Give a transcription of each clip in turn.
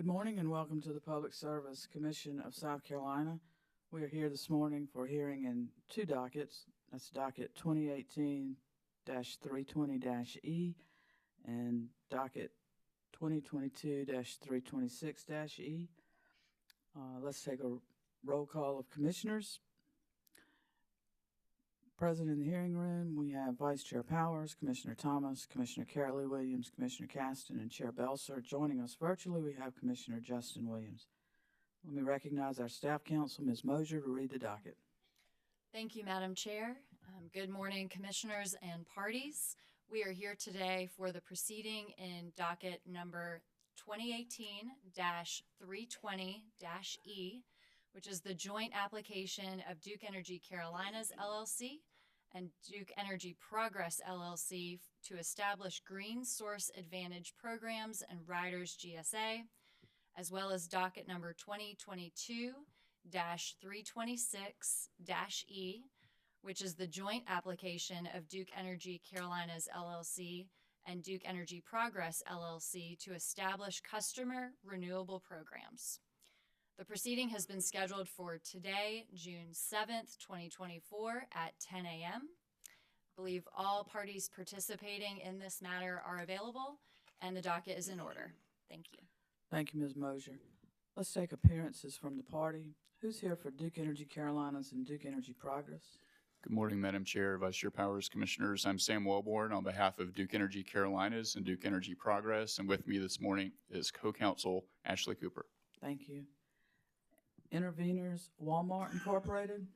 Good morning and welcome to the Public Service Commission of South Carolina. We are here this morning for hearing in two dockets. That's docket 2018-320-E and docket 2022-326-E. Let's take a roll call of commissioners. Present in the hearing room, we have Vice Chair Powers, Commissioner Thomas, Commissioner Carol Williams, Commissioner Caston, and Chair Belser. Joining us virtually, we have Commissioner Justin Williams. Let me recognize our staff counsel, Ms. Mosier, to read the docket. Thank you, Madam Chair. Good morning, commissioners and parties. We are here today for the proceeding in docket number 2018-320-E, which is the joint application of Duke Energy Carolinas, LLC, and Duke Energy Progress, LLC, to establish Green Source Advantage Programs and Riders GSA, as well as docket number 2022-326-E, which is the joint application of Duke Energy Carolinas, LLC, and Duke Energy Progress, LLC, to establish customer renewable programs. The proceeding has been scheduled for today, June 7th, 2024 at 10 a.m. I believe all parties participating in this matter are available and the docket is in order. Thank you. Thank you, Ms. Mosier. Let's take appearances from the party. Who's here for Duke Energy Carolinas and Duke Energy Progress? Good morning, Madam Chair, Vice Chair Powers, Commissioners. I'm Sam Wellborn on behalf of Duke Energy Carolinas and Duke Energy Progress, and with me this morning is co-counsel Ashley Cooper. Thank you. Interveners, Walmart Incorporated.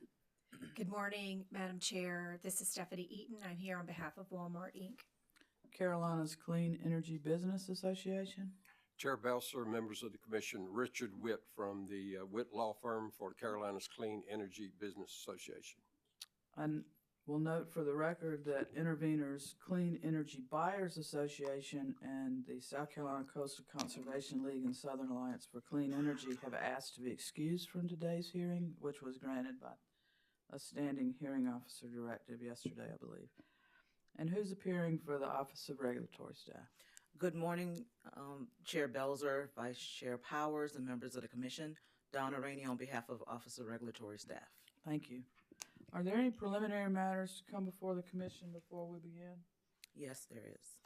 Good morning, Madam Chair. This is Stephanie Eaton. I'm here on behalf of Walmart, Inc. Carolinas Clean Energy Business Association. Chair Belser, members of the commission, Richard Witt from the Witt Law Firm for the Carolinas Clean Energy Business Association. And we'll note for the record that Interveners Clean Energy Buyers Association and the South Carolina Coastal Conservation League and Southern Alliance for Clean Energy have asked to be excused from today's hearing, which was granted by a standing hearing officer directive yesterday, I believe. And who's appearing for the Office of Regulatory Staff? Good morning, Chair Belser, Vice Chair Powers, and members of the Commission. Donna Rainey on behalf of Office of Regulatory Staff. Thank you. Are there any preliminary matters to come before the Commission before we begin? Yes, there is.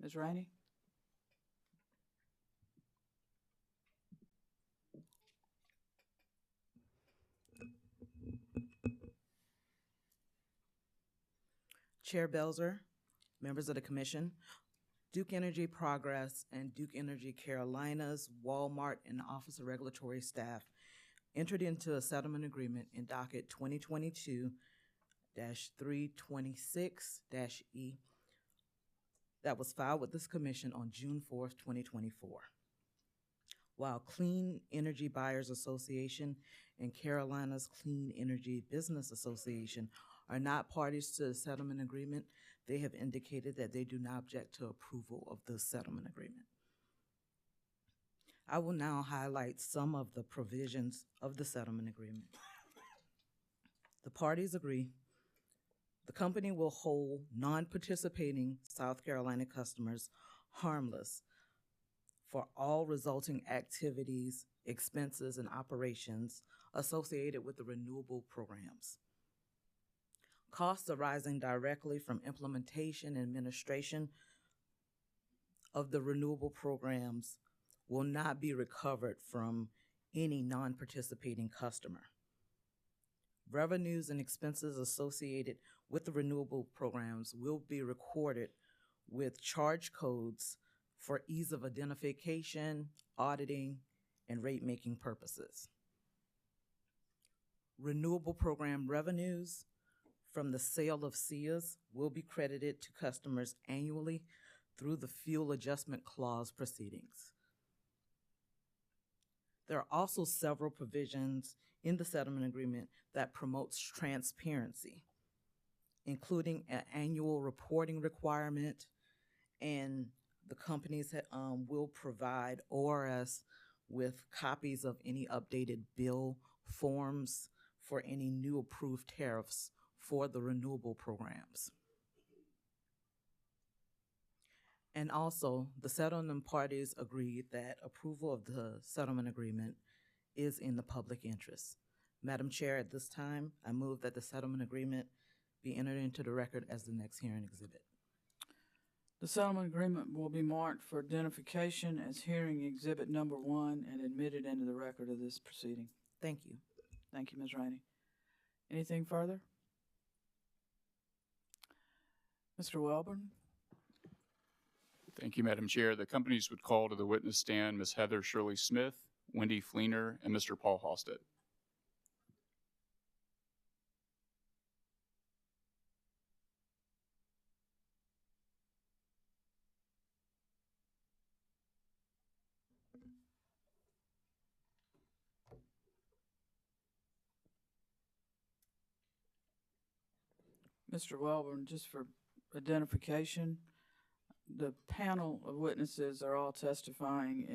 Ms. Rainey? Chair Belser, members of the Commission, Duke Energy Progress and Duke Energy Carolinas, Walmart, and the Office of Regulatory Staff entered into a settlement agreement in docket 2022-326-E that was filed with this commission on June 4th, 2024. While Clean Energy Buyers Association and Carolinas Clean Energy Business Association are not parties to the settlement agreement, they have indicated that they do not object to approval of the settlement agreement. I will now highlight some of the provisions of the settlement agreement. The parties agree the company will hold non-participating South Carolina customers harmless for all resulting activities, expenses, and operations associated with the renewable programs. Costs arising directly from implementation and administration of the renewable programs will not be recovered from any non-participating customer. Revenues and expenses associated with the renewable programs will be recorded with charge codes for ease of identification, auditing, and rate-making purposes. Renewable program revenues from the sale of SEAs will be credited to customers annually through the fuel adjustment clause proceedings. There are also several provisions in the settlement agreement that promotes transparency, including an annual reporting requirement, and the companies will provide ORS with copies of any updated bill forms for any new approved tariffs for the renewable programs. And also, the settlement parties agreed that approval of the settlement agreement is in the public interest. Madam Chair, at this time, I move that the settlement agreement be entered into the record as the next hearing exhibit. The settlement agreement will be marked for identification as hearing exhibit number 1 and admitted into the record of this proceeding. Thank you. Thank you, Ms. Rainey. Anything further? Mr. Welborn? Thank you, Madam Chair. The companies would call to the witness stand Ms. Heather Shirley Smith, Wendy Fleener, and Mr. Paul Halstead. Mr. Welborn, just for identification, the panel of witnesses are all testifying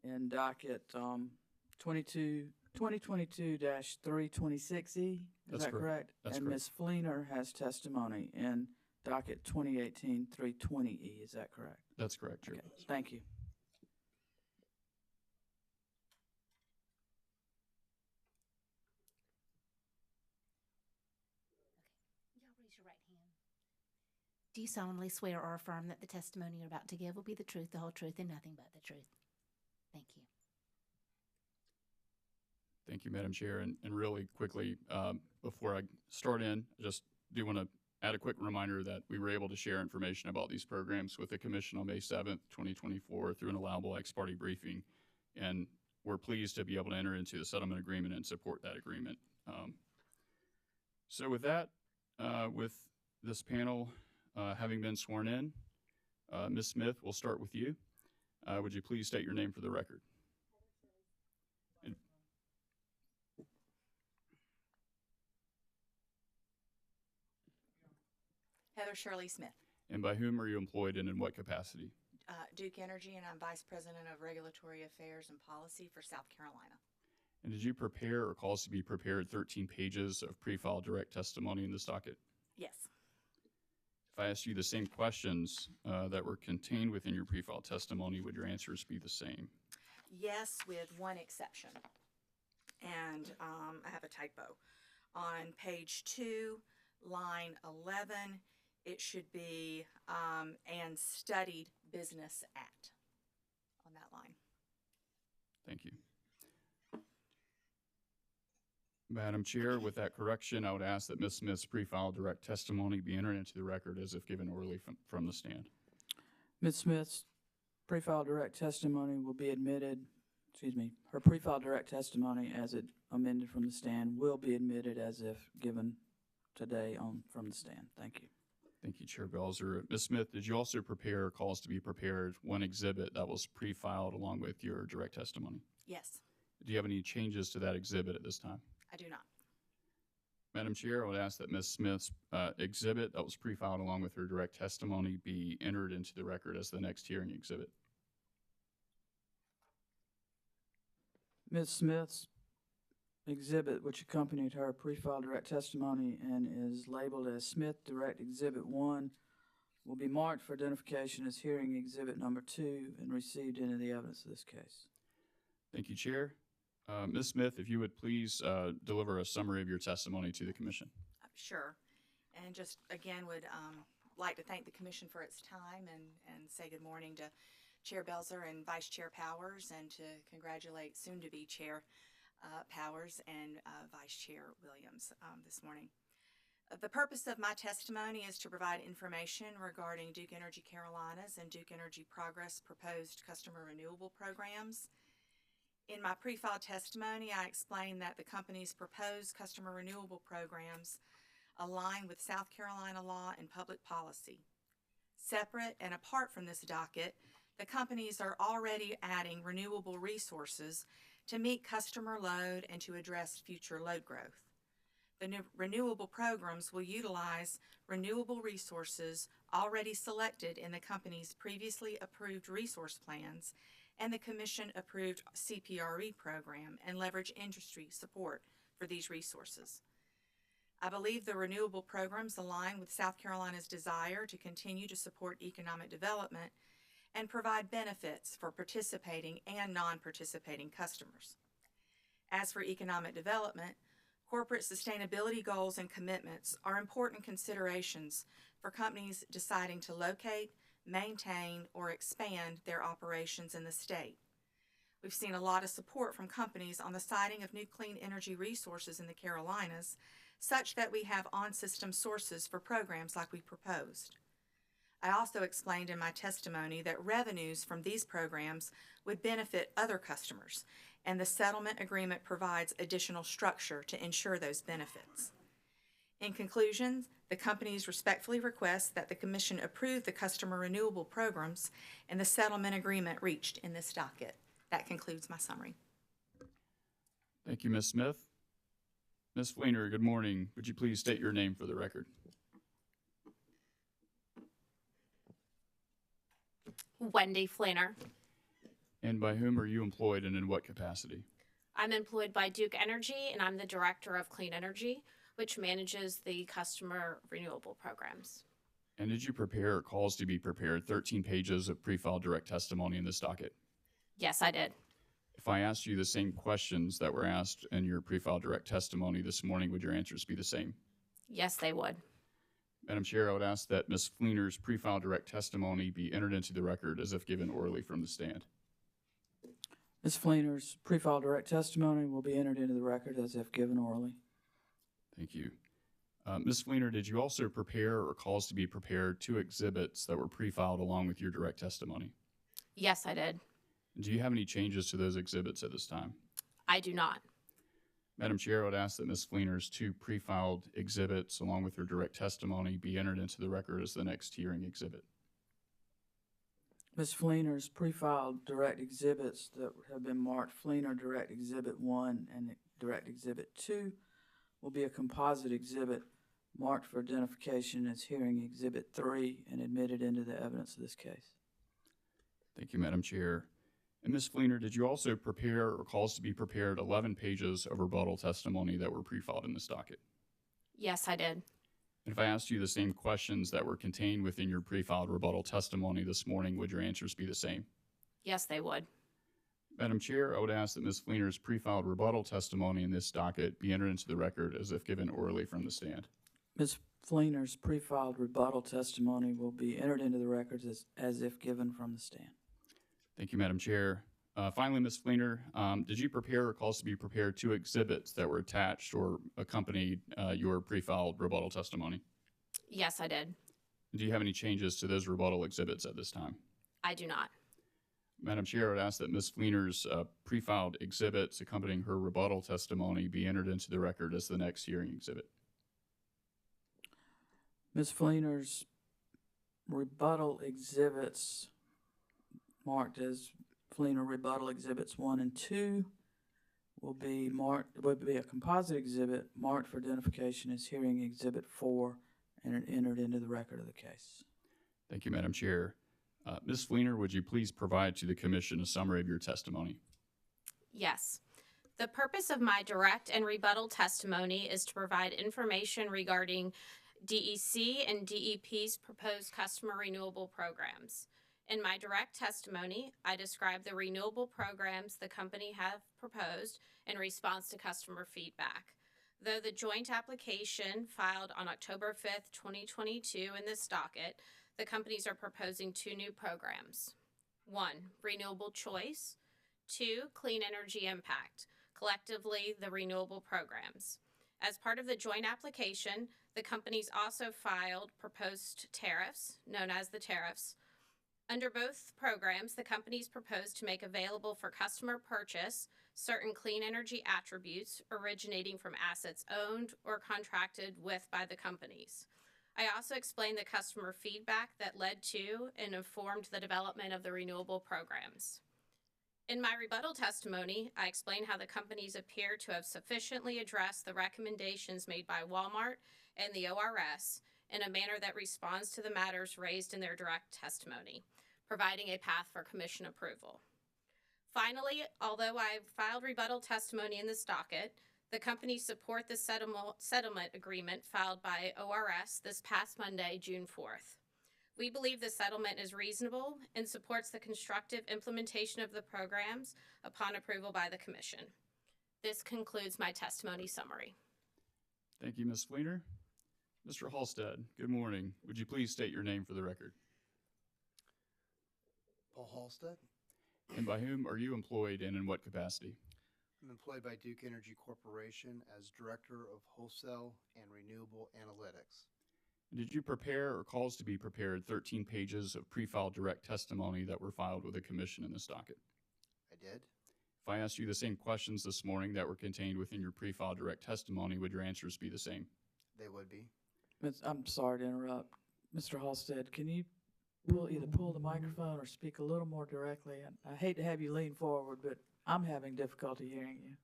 in docket 2022-326E. Is That's that correct. correct? That's and correct. Ms. Fleener has testimony in docket 2018-320E. Is that correct? That's correct, Chair. Okay, thank you. Y'all raise your right hand. Do you solemnly swear or affirm that the testimony you're about to give will be the truth, the whole truth, and nothing but the truth? Thank you. Thank you, Madam Chair. And really quickly, before I start in, I just do want to add a quick reminder that we were able to share information about these programs with the Commission on May 7th, 2024 through an allowable ex parte briefing. And we're pleased to be able to enter into the settlement agreement and support that agreement. So with that, with this panel having been sworn in, Ms. Smith, we'll start with you. Would you please state your name for the record? Heather Shirley Smith, And by whom are you employed and in what capacity? Duke Energy, and I'm Vice President of Regulatory Affairs and Policy for South Carolina. And did you prepare or cause to be prepared 13 pages of pre-filed direct testimony in this docket? Yes. If I asked you the same questions that were contained within your pre-filed testimony, would your answers be the same? Yes, with one exception. And I have a typo. On page 2, line 11, it should be and studied business at on that line. Thank you. Madam Chair, with that correction, I would ask that Ms. Smith's pre-filed direct testimony be entered into the record as if given orally from the stand. Ms. Smith's pre-filed direct testimony will be admitted, her pre-filed direct testimony as it amended from the stand will be admitted as if given today from the stand. Thank you. Thank you, Chair Belzer. Ms. Smith, did you also prepare or cause to be prepared one exhibit that was pre-filed along with your direct testimony? Yes, Do you have any changes to that exhibit at this time? I do not. Madam Chair, I would ask that Ms. Smith's exhibit that was pre-filed along with her direct testimony be entered into the record as the next hearing exhibit. Ms. Smith's exhibit, which accompanied her pre-filed direct testimony and is labeled as Smith Direct Exhibit 1, will be marked for identification as hearing exhibit number 2 and received into the evidence of this case. Thank you, Chair. Ms. Smith, if you would please deliver a summary of your testimony to the Commission. Sure. And just again would like to thank the Commission for its time and say good morning to Chair Belzer and Vice Chair Powers, and to congratulate soon-to-be Chair Powers and Vice Chair Williams this morning. The purpose of my testimony is to provide information regarding Duke Energy Carolinas and Duke Energy Progress proposed customer renewable programs. In my pre-filed testimony, I explained that the company's proposed customer renewable programs align with South Carolina law and public policy. Separate and apart from this docket, the companies are already adding renewable resources to meet customer load and to address future load growth. The new renewable programs will utilize renewable resources already selected in the company's previously approved resource plans and the Commission-approved CPRE program, and leverage industry support for these resources. I believe the renewable programs align with South Carolina's desire to continue to support economic development and provide benefits for participating and non-participating customers. As for economic development, corporate sustainability goals and commitments are important considerations for companies deciding to locate, maintain, or expand their operations in the state. We've seen a lot of support from companies on the siting of new clean energy resources in the Carolinas, such that we have on-system sources for programs like we proposed. I also explained in my testimony that revenues from these programs would benefit other customers, and the settlement agreement provides additional structure to ensure those benefits. In conclusion, the companies respectfully request that the Commission approve the customer renewable programs and the settlement agreement reached in this docket. That concludes my summary. Thank you, Ms. Smith. Ms. Fleener, good morning. Would you please state your name for the record? Wendy Fleener. And by whom are you employed and in what capacity? I'm employed by Duke Energy, and I'm the Director of Clean Energy, which manages the customer renewable programs. And did you prepare or cause to be prepared 13 pages of pre-filed direct testimony in this docket? Yes, I did. If I asked you the same questions that were asked in your pre-filed direct testimony this morning, would your answers be the same? Yes, they would. Madam Chair, I would ask that Ms. Fleener's pre-filed direct testimony be entered into the record as if given orally from the stand. Ms. Fleener's pre-filed direct testimony will be entered into the record as if given orally. Thank you. Ms. Fleener, did you also prepare or cause to be prepared 2 exhibits that were pre-filed along with your direct testimony? Yes, I did. Do you have any changes to those exhibits at this time? I do not. Madam Chair, I would ask that Ms. Fleener's 2 pre-filed exhibits along with her direct testimony be entered into the record as the next hearing exhibit. Ms. Fleener's pre-filed direct exhibits that have been marked Fleener Direct Exhibit 1 and Direct Exhibit 2 will be a composite exhibit marked for identification as Hearing Exhibit 3 and admitted into the evidence of this case. Thank you, Madam Chair. And Ms. Fleener, did you also prepare or cause to be prepared 11 pages of rebuttal testimony that were pre-filed in this docket? Yes, I did. And if I asked you the same questions that were contained within your pre-filed rebuttal testimony this morning, would your answers be the same? Yes, they would. Madam Chair, I would ask that Ms. Fleener's pre-filed rebuttal testimony in this docket be entered into the record as if given orally from the stand. Ms. Fleener's pre-filed rebuttal testimony will be entered into the records as if given from the stand. Thank you, Madam Chair. Finally, Ms. Fleener, did you prepare or cause to be prepared 2 exhibits that were attached or accompanied your pre-filed rebuttal testimony? Yes, I did. Do you have any changes to those rebuttal exhibits at this time? I do not. Madam Chair, I would ask that Ms. Fleener's pre-filed exhibits accompanying her rebuttal testimony be entered into the record as the next hearing exhibit. Ms. Fleener's rebuttal exhibits marked as Fleener Rebuttal Exhibits 1 and 2 will be a composite exhibit marked for identification as Hearing Exhibit 4 and entered into the record of the case. Thank you, Madam Chair. Ms. Fleener, would you please provide to the Commission a summary of your testimony? Yes. The purpose of my direct and rebuttal testimony is to provide information regarding DEC and DEP's proposed customer renewable programs. In my direct testimony, I describe the renewable programs the company have proposed in response to customer feedback. Though the joint application filed on October 5th, 2022 in this docket, the companies are proposing 2 new programs. 1, Renewable Choice. 2, Clean Energy Impact, collectively the renewable programs. As part of the joint application, the companies also filed proposed tariffs, known as the tariffs. Under both programs, the companies propose to make available for customer purchase certain clean energy attributes originating from assets owned or contracted with by the companies. I also explained the customer feedback that led to and informed the development of the renewable programs. In my rebuttal testimony, I explained how the companies appear to have sufficiently addressed the recommendations made by Walmart and the ORS in a manner that responds to the matters raised in their direct testimony, providing a path for Commission approval. Finally, although I filed rebuttal testimony in this docket, The company support the settlement agreement filed by ORS this past Monday, June 4th. We believe the settlement is reasonable and supports the constructive implementation of the programs upon approval by the Commission. This concludes my testimony summary. Thank you, Ms. Fleener. Mr. Halstead, good morning. Would you please state your name for the record? Paul Halstead. And by whom are you employed and in what capacity? I'm employed by Duke Energy Corporation as Director of Wholesale and Renewable Analytics. Did you prepare or cause to be prepared 13 pages of pre-filed direct testimony that were filed with the Commission in this docket? I did. If I asked you the same questions this morning that were contained within your pre-filed direct testimony, would your answers be the same? They would be. I'm sorry to interrupt. Mr. Halstead, can you either pull the microphone or speak a little more directly? I hate to have you lean forward, but I'm having difficulty hearing you.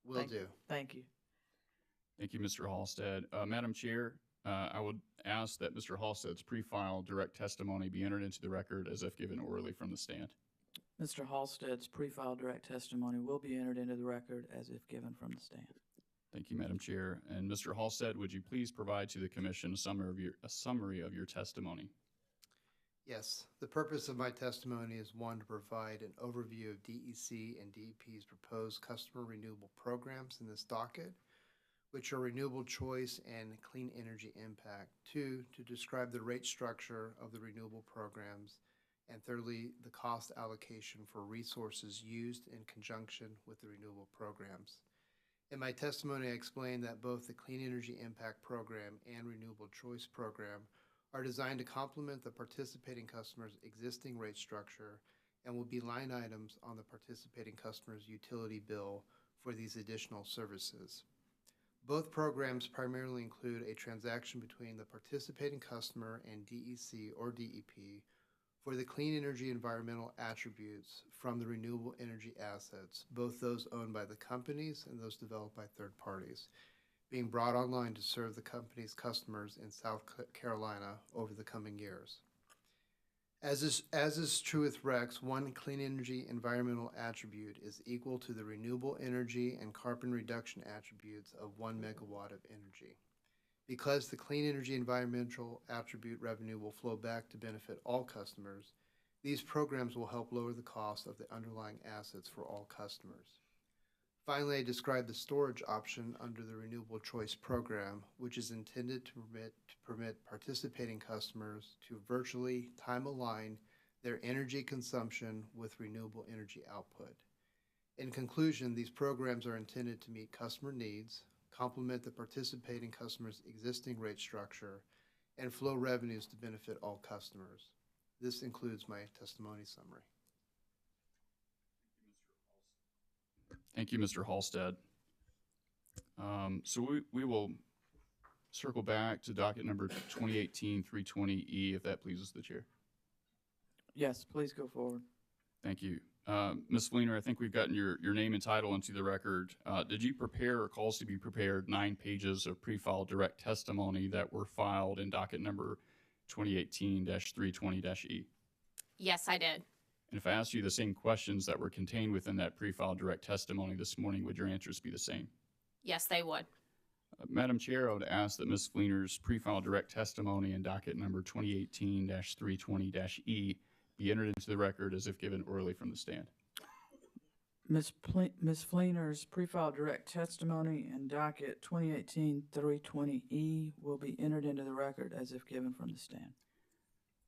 Will do. Thank you. Thank you, Mr. Halstead. Madam Chair, I would ask that Mr. Halstead's pre-filed direct testimony be entered into the record as if given orally from the stand. Mr. Halstead's pre-filed direct testimony will be entered into the record as if given from the stand. Thank you, Madam Chair. And Mr. Halstead, would you please provide to the Commission a summary of your testimony? Yes. The purpose of my testimony is, one, to provide an overview of DEC and DEP's proposed customer renewable programs in this docket, which are renewable choice and clean energy impact. Two, to describe the rate structure of the renewable programs. And thirdly, the cost allocation for resources used in conjunction with the renewable programs. In my testimony, I explained that both the Clean Energy Impact Program and Renewable Choice Program are designed to complement the participating customer's existing rate structure and will be line items on the participating customer's utility bill for these additional services. Both programs primarily include a transaction between the participating customer and DEC or DEP for the clean energy environmental attributes from the renewable energy assets, both those owned by the companies and those developed by third parties, being brought online to serve the company's customers in South Carolina over the coming years. As is true with RECs, one clean energy environmental attribute is equal to the renewable energy and carbon reduction attributes of 1 megawatt of energy. Because the clean energy environmental attribute revenue will flow back to benefit all customers, these programs will help lower the cost of the underlying assets for all customers. Finally, I described the storage option under the Renewable Choice Program, which is intended to permit participating customers to virtually time-align their energy consumption with renewable energy output. In conclusion, these programs are intended to meet customer needs, complement the participating customer's existing rate structure, and flow revenues to benefit all customers. This includes my testimony summary. Thank you, Mr. Halstead. So we will circle back to docket number 2018-320E, if that pleases the chair. Yes, please go forward. Thank you. Ms. Fleener, I think we've gotten your name and title into the record. Did you prepare or cause to be prepared 9 pages of pre-filed direct testimony that were filed in docket number 2018-320-E? Yes, I did. And if I asked you the same questions that were contained within that pre-filed direct testimony this morning, would your answers be the same? Yes, they would. Madam Chair, I would ask that Ms. Fleener's pre-filed direct testimony in docket number 2018-320-E be entered into the record as if given orally from the stand. Ms. Fleener's pre-filed direct testimony in docket 2018-320E will be entered into the record as if given from the stand.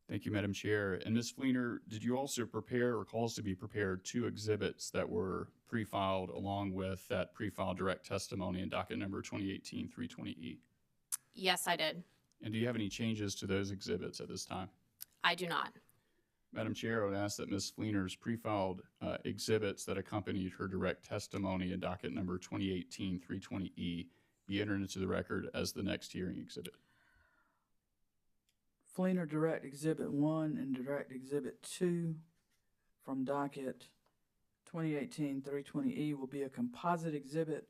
Thank you, Madam Chair. And Ms. Fleener, did you also prepare or cause to be prepared 2 exhibits that were pre-filed along with that pre-filed direct testimony in docket number 2018-320E? Yes, I did. And do you have any changes to those exhibits at this time? I do not. Madam Chair, I would ask that Ms. Fleener's pre-filed exhibits that accompanied her direct testimony in docket number 2018-320E be entered into the record as the next hearing exhibit. Fleener Direct Exhibit 1 and Direct Exhibit 2 from docket 2018-320E will be a composite exhibit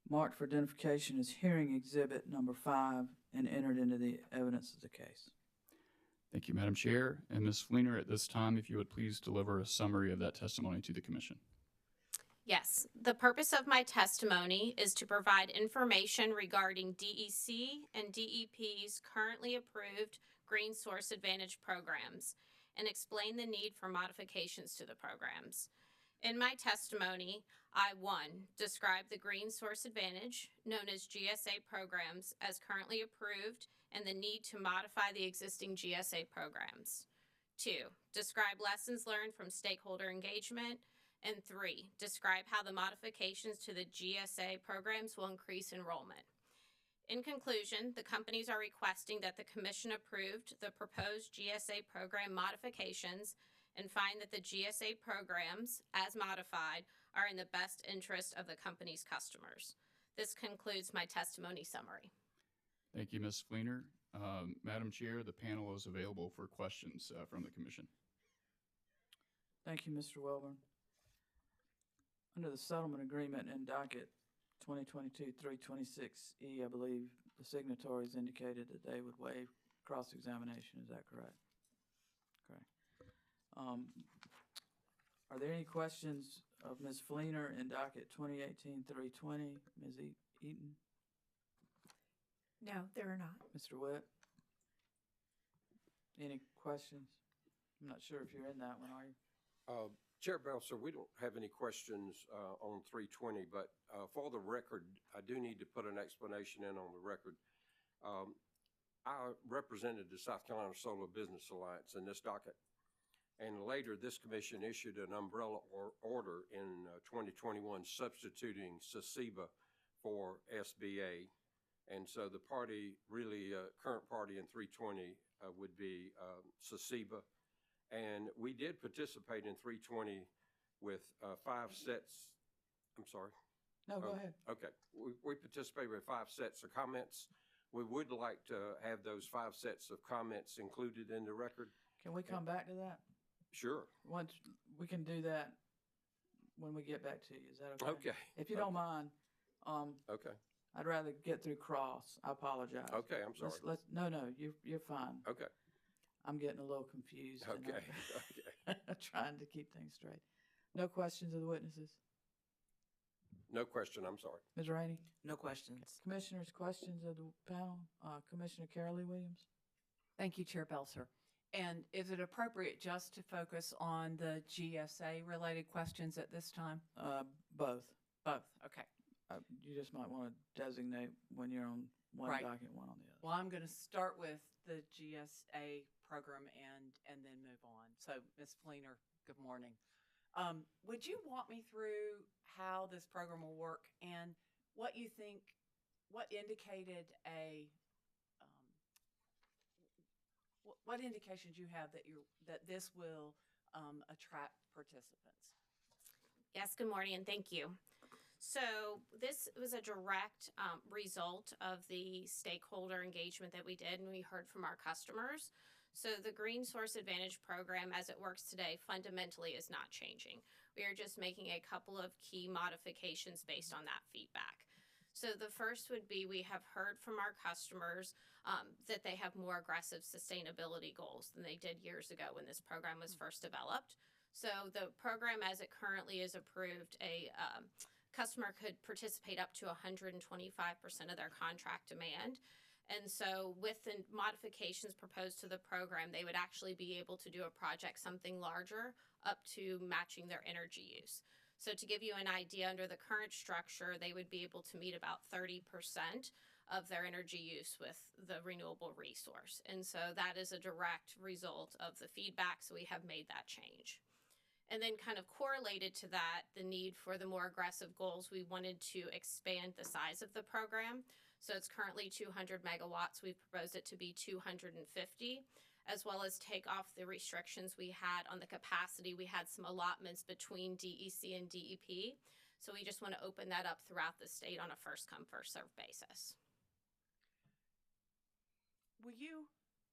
marked for identification as hearing exhibit number 5 and entered into the evidence of the case. Thank you, Madam Chair. And Ms. Fleener, at this time, if you would please deliver a summary of that testimony to the Commission. Yes, the purpose of my testimony is to provide information regarding DEC and DEP's currently approved Green Source Advantage programs and explain the need for modifications to the programs. In my testimony, I, 1, describe the Green Source Advantage, known as GSA programs, as currently approved and the need to modify the existing GSA programs. 2, describe lessons learned from stakeholder engagement. And 3, describe how the modifications to the GSA programs will increase enrollment. In conclusion, the companies are requesting that the Commission approved the proposed GSA program modifications and find that the GSA programs, as modified, are in the best interest of the company's customers. This concludes my testimony summary. Thank you, Ms. Fleener. Madam Chair, the panel is available for questions from the Commission. Thank you, Mr. Welborn. Under the settlement agreement in docket 2022-326E, I believe the signatories indicated that they would waive cross-examination. Is that correct? Correct. Are there any questions of Ms. Fleener in docket 2018-320? Ms. Eaton? No, there are not. Mr. Witt? Any questions? I'm not sure if you're in that one, are you? Chair Belser, we don't have any questions on 320, but for the record, I do need to put an explanation in on the record. I represented the South Carolina Solar Business Alliance in this docket, and later this commission issued an umbrella order in 2021 substituting SECEBA for SBA, and so the party, really current party in 320 would be SECEBA. And we did participate in 320 with 5 sets. I'm sorry. No, go ahead. Okay. We participated with 5 sets of comments. We would like to have those 5 sets of comments included in the record. Can we come back to that? Sure. Once we can do that when we get back to you. Is that okay? Okay. If you don't mind, Okay. I'd rather get through cross. I apologize. Okay, I'm sorry. No, you're fine. Okay. I'm getting a little confused. and Okay. Okay. trying to keep things straight. No questions of the witnesses? No question. I'm sorry. Ms. Rainey? No questions. Commissioners, questions of the panel? Commissioner Carolee Williams? Thank you, Chair Belser. And is it appropriate just to focus on the GSA-related questions at this time? Both. Both, okay. You just might want to designate when you're on one Right. docket, one on the other. Well, I'm going to start with the GSA program and then move on. So, Ms. Fleener, good morning. Would you walk me through how this program will work and what you think, what indicated what indications you have that this will attract participants? Yes, good morning and thank you. So this was a direct result of the stakeholder engagement that we did and we heard from our customers. So the Green Source Advantage program as it works today fundamentally is not changing. We are just making a couple of key modifications based on that feedback. So the first would be we have heard from our customers that they have more aggressive sustainability goals than they did years ago when this program was first developed. So the program as it currently is approved, a customer could participate up to 125% of their contract demand. And so with the modifications proposed to the program, they would actually be able to do a project something larger up to matching their energy use. So to give you an idea, under the current structure, they would be able to meet about 30% of their energy use with the renewable resource. And so that is a direct result of the feedback, so we have made that change. And then kind of correlated to that, the need for the more aggressive goals, we wanted to expand the size of the program. So it's currently 200 megawatts. We've proposed it to be 250, as well as take off the restrictions we had on the capacity. We had some allotments between DEC and DEP. So we just want to open that up throughout the state on a first come, first served basis. Will you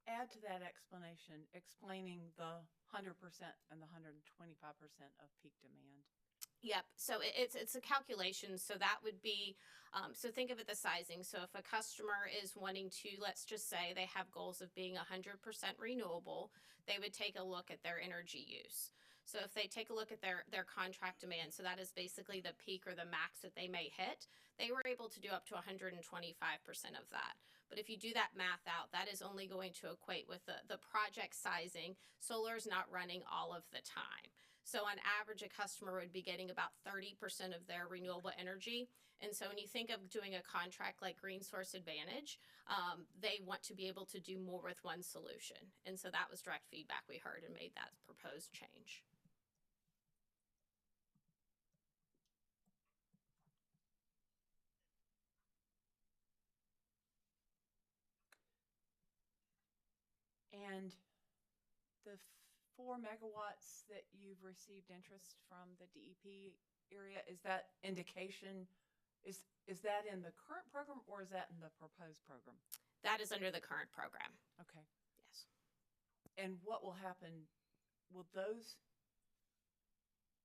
add to that explanation, explaining the 100% and the 125% of peak demand? Yep. So it's a calculation. So that would be, so think of it the sizing. So if a customer is wanting to, let's just say they have goals of being 100% renewable, they would take a look at their energy use. So if they take a look at their contract demand, so that is basically the peak or the max that they may hit, they were able to do up to 125% of that. But if you do that math out, that is only going to equate with the project sizing. Solar is not running all of the time. So on average, a customer would be getting about 30% of their renewable energy. And so when you think of doing a contract like Green Source Advantage, they want to be able to do more with one solution. And so that was direct feedback we heard and made that proposed change. And the 4 megawatts that you've received interest from the DEP area, is that indication, is that in the current program or is that in the proposed program? That is under the current program. Okay. Yes. And what will happen? Will those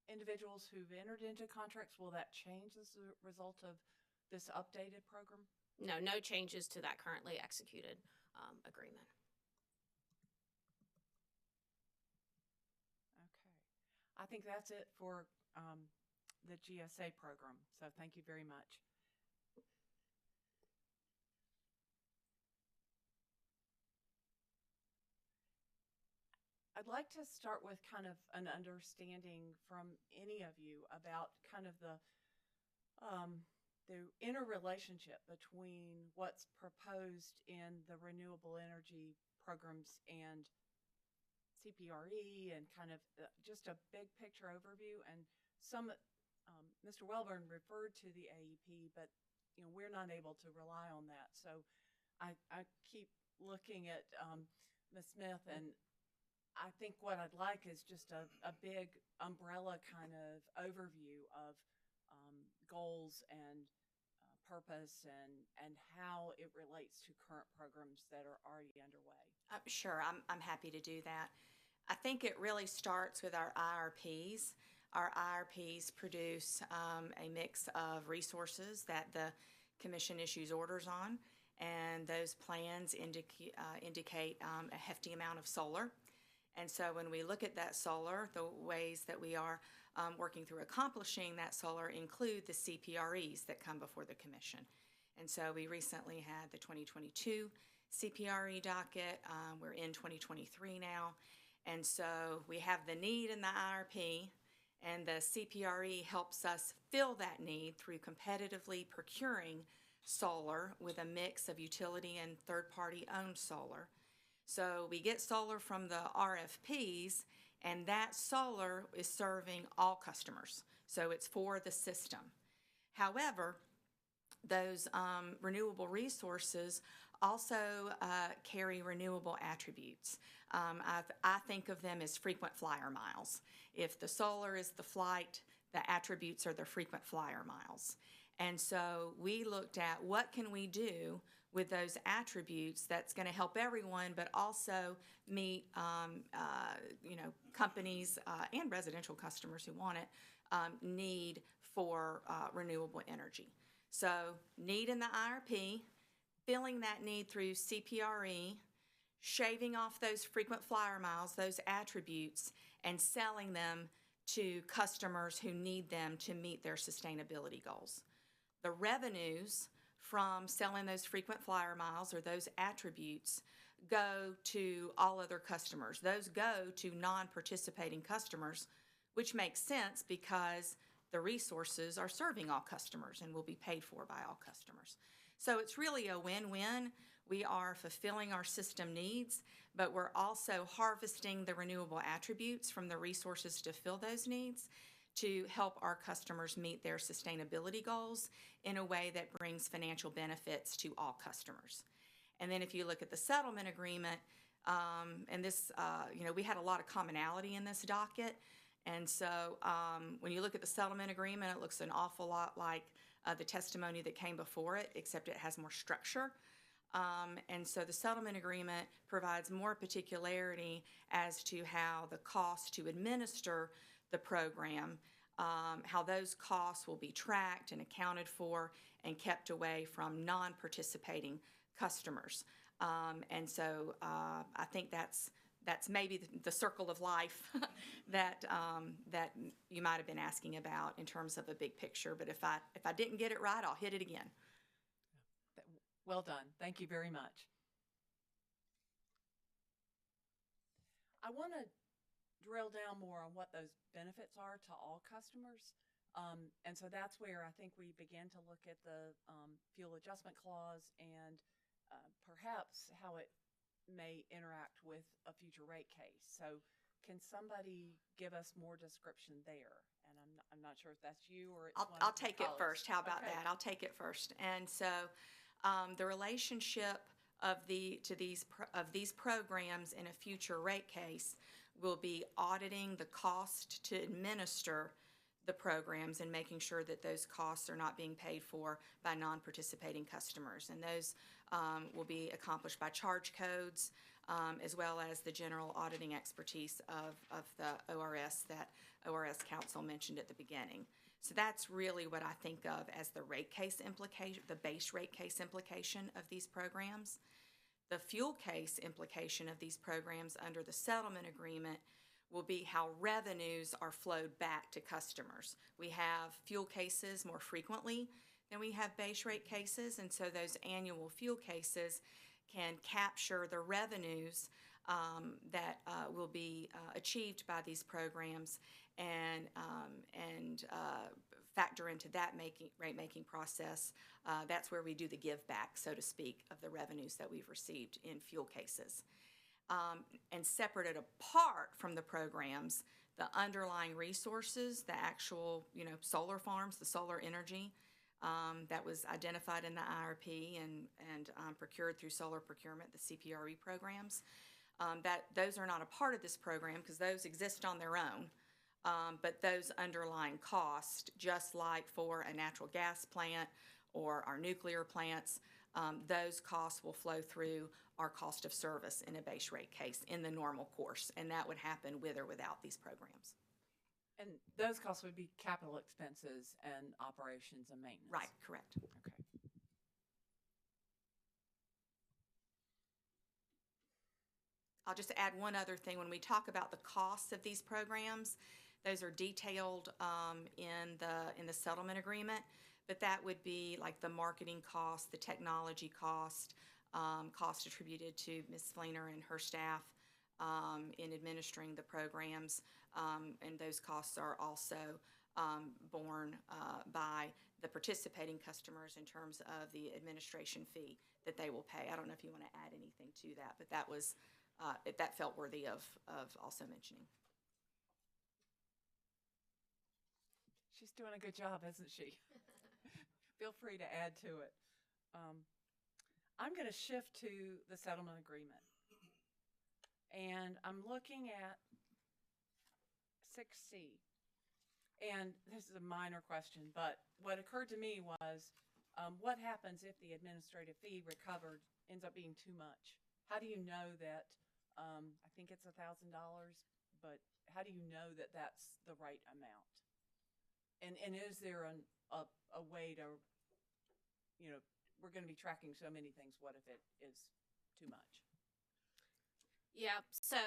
individuals who've entered into contracts, will that change as a result of this updated program? No, no changes to that currently executed agreement. I think that's it for the GSA program. So thank you very much. I'd like to start with kind of an understanding from any of you about kind of the interrelationship between what's proposed in the renewable energy programs and CPRE, and kind of just a big picture overview. And Mr. Welborn referred to the AEP, but we're not able to rely on that. So I keep looking at Ms. Smith, and I think what I'd like is just a big umbrella kind of overview of goals and purpose and how it relates to current programs that are already underway. Sure, I'm happy to do that. I think it really starts with our IRPs. Our IRPs produce a mix of resources that the Commission issues orders on, and those plans indicate a hefty amount of solar. And so when we look at that solar, the ways that we are working through accomplishing that solar include the CPREs that come before the Commission. And so we recently had the 2022 CPRE docket. We're in 2023 now. And so we have the need in the IRP, and the CPRE helps us fill that need through competitively procuring solar with a mix of utility and third-party owned solar. So we get solar from the RFPs, and that solar is serving all customers. So it's for the system. However, those renewable resources also carry renewable attributes. I think of them as frequent flyer miles. If the solar is the flight, the attributes are the frequent flyer miles. And so we looked at what can we do with those attributes that's going to help everyone, but also meet companies and residential customers who want it need for renewable energy. So need in the IRP, filling that need through CPRE, shaving off those frequent flyer miles, those attributes, and selling them to customers who need them to meet their sustainability goals. The revenues from selling those frequent flyer miles or those attributes go to all other customers. Those go to non-participating customers, which makes sense because the resources are serving all customers and will be paid for by all customers. So it's really a win-win. We are fulfilling our system needs, but we're also harvesting the renewable attributes from the resources to fill those needs to help our customers meet their sustainability goals in a way that brings financial benefits to all customers. And then if you look at the settlement agreement, and this, we had a lot of commonality in this docket. And so when you look at the settlement agreement, it looks an awful lot like the testimony that came before it, except it has more structure. And so the settlement agreement provides more particularity as to how the cost to administer the program, how those costs will be tracked and accounted for and kept away from non-participating customers. And so I think that's that's maybe the circle of life that you might have been asking about in terms of a big picture. But if I didn't get it right, I'll hit it again. Well done. Thank you very much. I want to drill down more on what those benefits are to all customers. And so that's where I think we begin to look at the fuel adjustment clause and perhaps how it may interact with a future rate case. So can somebody give us more description there? And I'm not sure if that's you or it's I'll take it first. How about that? I'll take it first. And so the relationship of these programs in a future rate case will be auditing the cost to administer the programs and making sure that those costs are not being paid for by non-participating customers. And those will be accomplished by charge codes as well as the general auditing expertise of the ORS that ORS Council mentioned at the beginning. So that's really what I think of as the rate case implication, the base rate case implication of these programs. The fuel case implication of these programs under the settlement agreement will be how revenues are flowed back to customers. We have fuel cases more frequently than we have base rate cases, and so those annual fuel cases can capture the revenues that will be achieved by these programs and factor into that rate-making process. That's where we do the give back, so to speak, of the revenues that we've received in fuel cases. And separated apart from the programs, the underlying resources, the actual, solar farms, the solar energy that was identified in the IRP and procured through solar procurement, the CPRE programs, those are not a part of this program because those exist on their own. But those underlying costs, just like for a natural gas plant or our nuclear plants, those costs will flow through our cost of service in a base rate case in the normal course, and that would happen with or without these programs. And those costs would be capital expenses and operations and maintenance. Right, correct. Okay. I'll just add one other thing. When we talk about the costs of these programs, those are detailed in the settlement agreement, but that would be like the marketing cost, the technology cost, cost attributed to Ms. Fleener and her staff in administering the programs, and those costs are also borne by the participating customers in terms of the administration fee that they will pay. I don't know if you want to add anything to that, but that was that felt worthy of also mentioning. She's doing a good job, isn't she? Feel free to add to it. I'm going to shift to the settlement agreement. And I'm looking at 6C. And this is a minor question, but what occurred to me was what happens if the administrative fee recovered ends up being too much? How do you know that, I think it's $1,000, but how do you know that that's the right amount? And is there a way to, we're going to be tracking so many things. What if it is too much? Yeah. So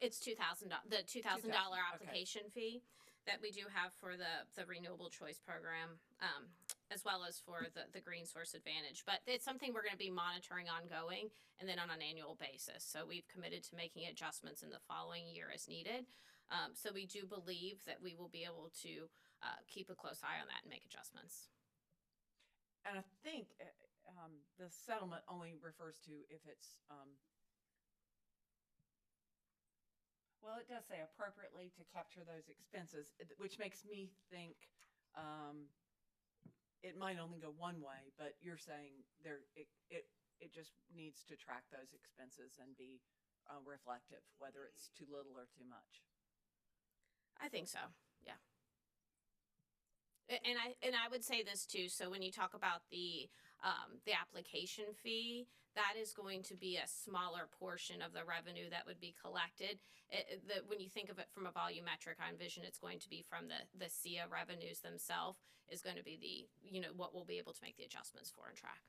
it's $2,000. The $2,000 application fee that we do have for the Renewable Choice Program, as well as for the Green Source Advantage. But it's something we're going to be monitoring ongoing and then on an annual basis. So we've committed to making adjustments in the following year as needed. So we do believe that we will be able to keep a close eye on that and make adjustments. And I think the settlement only refers to if it's, well, it does say appropriately to capture those expenses, which makes me think it might only go one way, but you're saying it just needs to track those expenses and be reflective, whether it's too little or too much. I think so. Yeah. And I would say this too. So when you talk about the application fee, that is going to be a smaller portion of the revenue that would be collected. When you think of it from a volumetric, I envision it's going to be from the SIA revenues themselves is going to be what we'll be able to make the adjustments for and track.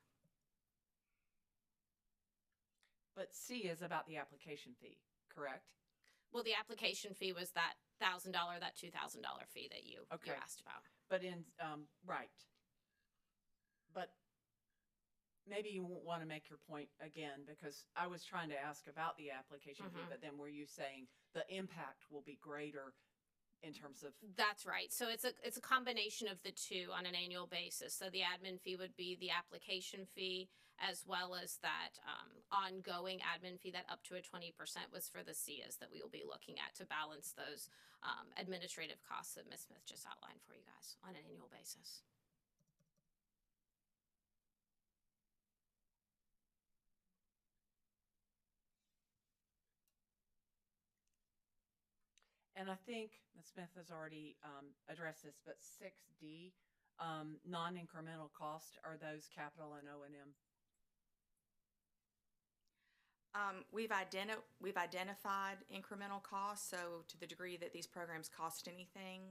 But C is about the application fee, correct? Well, the application fee was that $1,000, that $2,000 fee that you Okay. asked about. But right. But maybe you won't want to make your point again, because I was trying to ask about the application fee, but then were you saying the impact will be greater in terms of? That's right. So it's a combination of the two on an annual basis. So the admin fee would be the application fee, as well as that ongoing admin fee that up to a 20% was for the CIAs that we will be looking at to balance those administrative costs that Ms. Smith just outlined for you guys on an annual basis. And I think Ms. Smith has already addressed this, but 6D, non-incremental cost, are those capital and O&M? We've identified incremental costs, so to the degree that these programs cost anything,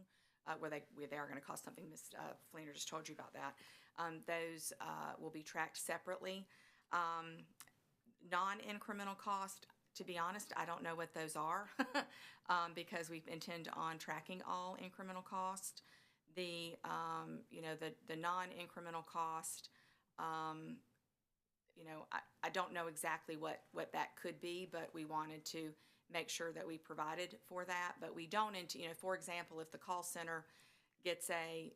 where they are going to cost something, Ms. Fleener just told you about that, those will be tracked separately. Non-incremental cost, to be honest, I don't know what those are because we intend on tracking all incremental cost. The non-incremental cost, I don't know exactly what that could be, but we wanted to make sure that we provided for that. But we don't, for example, if the call center gets a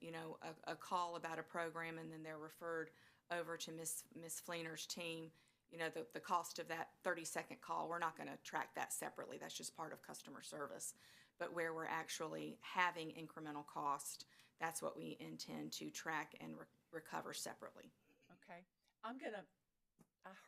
call about a program and then they're referred over to Ms. Fleener's team, the cost of that 30-second call, we're not going to track that separately. That's just part of customer service. But where we're actually having incremental cost, that's what we intend to track and recover separately. Okay. I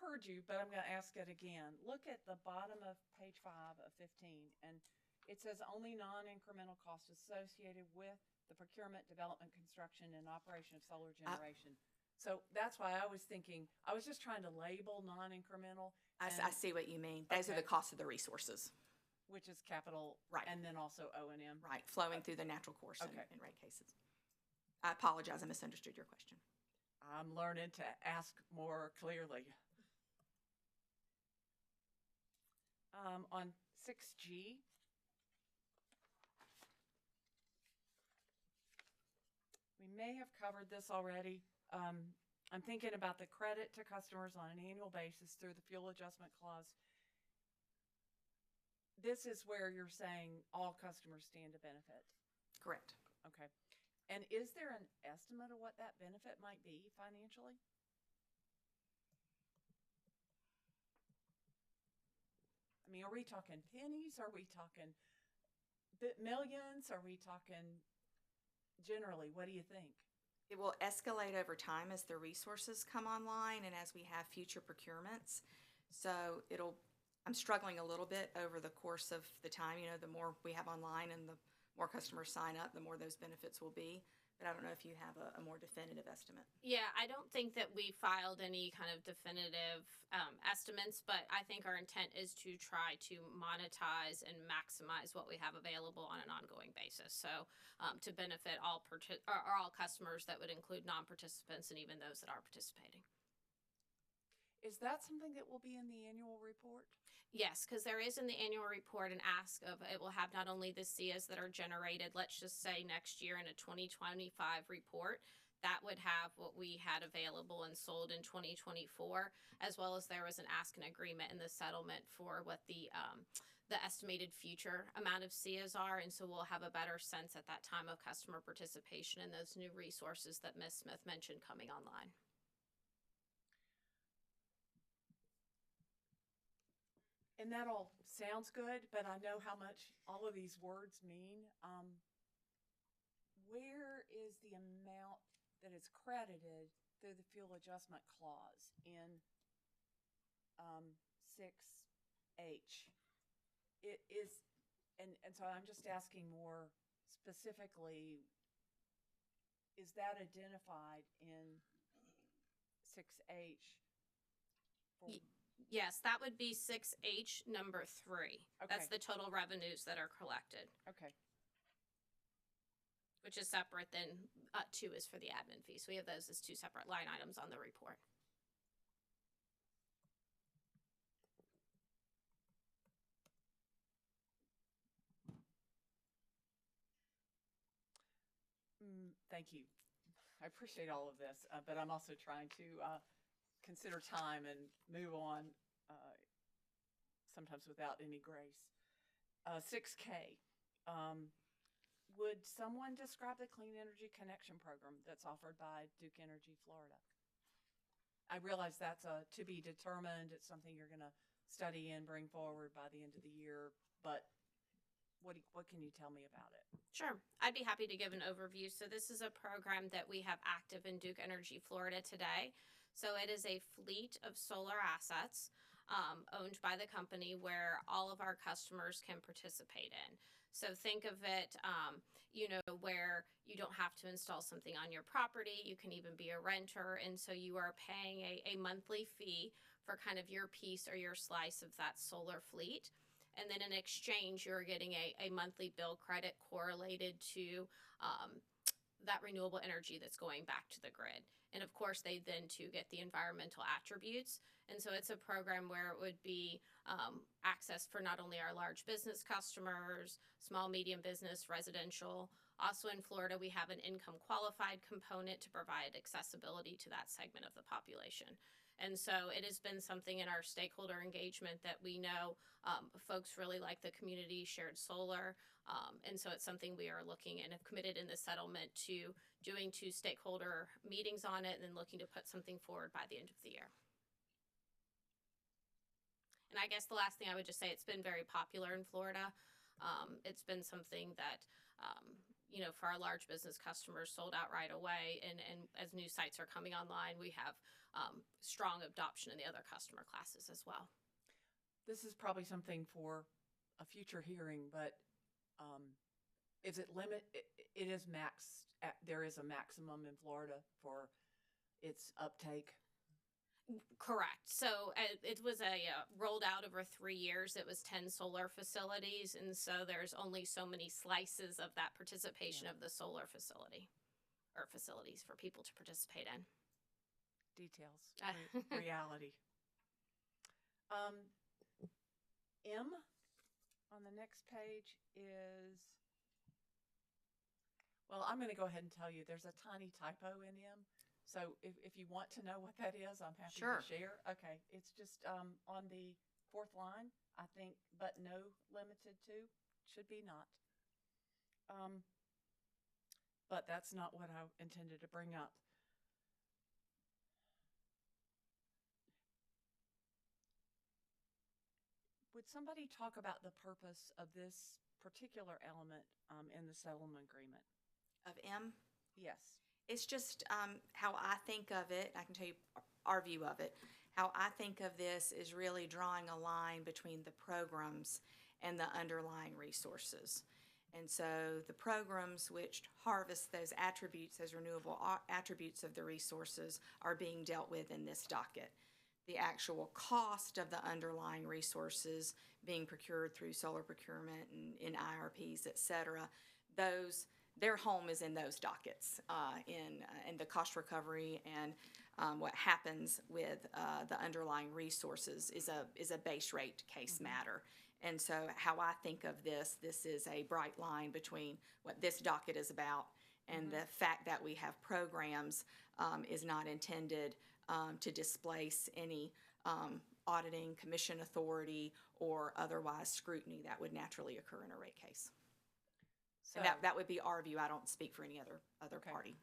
heard you, but I'm going to ask it again. Look at the bottom of page 5 of 15, and it says only non-incremental costs associated with the procurement, development, construction, and operation of solar generation. So that's why I was thinking, I was just trying to label non-incremental. I see what you mean. Those are the costs of the resources. Which is capital, right, and then also O&M. Right, flowing through the natural course in rate cases. I apologize, I misunderstood your question. I'm learning to ask more clearly. On 6G, we may have covered this already. I'm thinking about the credit to customers on an annual basis through the fuel adjustment clause. This is where you're saying all customers stand to benefit. Correct. Okay. And is there an estimate of what that benefit might be financially? I mean, are we talking pennies? Are we talking millions? Are we talking generally? What do you think? It will escalate over time as the resources come online and as we have future procurements. So I'm struggling a little bit over the course of the time. The more we have online and the more customers sign up, the more those benefits will be. But I don't know if you have a more definitive estimate. Yeah, I don't think that we filed any kind of definitive estimates, but I think our intent is to try to monetize and maximize what we have available on an ongoing basis. So to benefit all customers, that would include non-participants and even those that are participating. Is that something that will be in the annual report? Yes, because there is in the annual report an ask of, it will have not only the CIAs that are generated, let's just say next year in a 2025 report, that would have what we had available and sold in 2024, as well as there was an ask and agreement in the settlement for what the estimated future amount of CIAs are. And so we'll have a better sense at that time of customer participation in those new resources that Ms. Smith mentioned coming online. And that all sounds good, but I know how much all of these words mean. Where is the amount that is credited through the fuel adjustment clause in 6H? It is, and so I'm just asking more specifically, is that identified in 6H? Yes, that would be 6H number 3. Okay. That's the total revenues that are collected. Okay. Which is separate than 2 is for the admin fee. So we have those as 2 separate line items on the report. Thank you. I appreciate all of this, but I'm also trying to consider time and move on, sometimes without any grace. 6K. Would someone describe the Clean Energy Connection Program that's offered by Duke Energy Florida? I realize that's to be determined. It's something you're going to study and bring forward by the end of the year, but what can you tell me about it? Sure. I'd be happy to give an overview. So this is a program that we have active in Duke Energy Florida today. So it is a fleet of solar assets owned by the company where all of our customers can participate in. So think of it, where you don't have to install something on your property. You can even be a renter. And so you are paying a monthly fee for kind of your piece or your slice of that solar fleet. And then in exchange, you're getting a monthly bill credit correlated to that renewable energy that's going back to the grid. And of course, they then too get the environmental attributes. And so it's a program where it would be access for not only our large business customers, small, medium business, residential. Also in Florida, we have an income qualified component to provide accessibility to that segment of the population. And so it has been something in our stakeholder engagement that we know folks really like the community shared solar. And so it's something we are looking and have committed in the settlement to doing 2 stakeholder meetings on it and then looking to put something forward by the end of the year. And I guess the last thing I would just say, it's been very popular in Florida. It's been something that, for our large business customers sold out right away. And as new sites are coming online, we have strong adoption in the other customer classes as well. This is probably something for a future hearing, but is it it is maxed, there is a maximum in Florida for its uptake? Correct. So it was rolled out over 3 years. It was 10 solar facilities. And so there's only so many slices of that participation of the solar facility or facilities for people to participate in. Details, reality. M on the next page is, well, I'm going to go ahead and tell you there's a tiny typo in M. So if you want to know what that is, I'm happy to share. Okay, it's just on the 4th line, I think, but no limited to, should be not. But that's not what I intended to bring up. Would somebody talk about the purpose of this particular element in the settlement agreement? Of M? Yes. It's just how I think of it. I can tell you our view of it. How I think of this is really drawing a line between the programs and the underlying resources. And so the programs which harvest those attributes, those renewable attributes of the resources, are being dealt with in this docket. The actual cost of the underlying resources being procured through solar procurement and in IRPs, et cetera, their home is in those dockets, in the cost recovery, and what happens with the underlying resources is a base rate case matter. And so how I think of this is a bright line between what this docket is about and the fact that we have programs is not intended to displace any auditing, commission authority, or otherwise scrutiny that would naturally occur in a rate case. So that would be our view. I don't speak for any other party.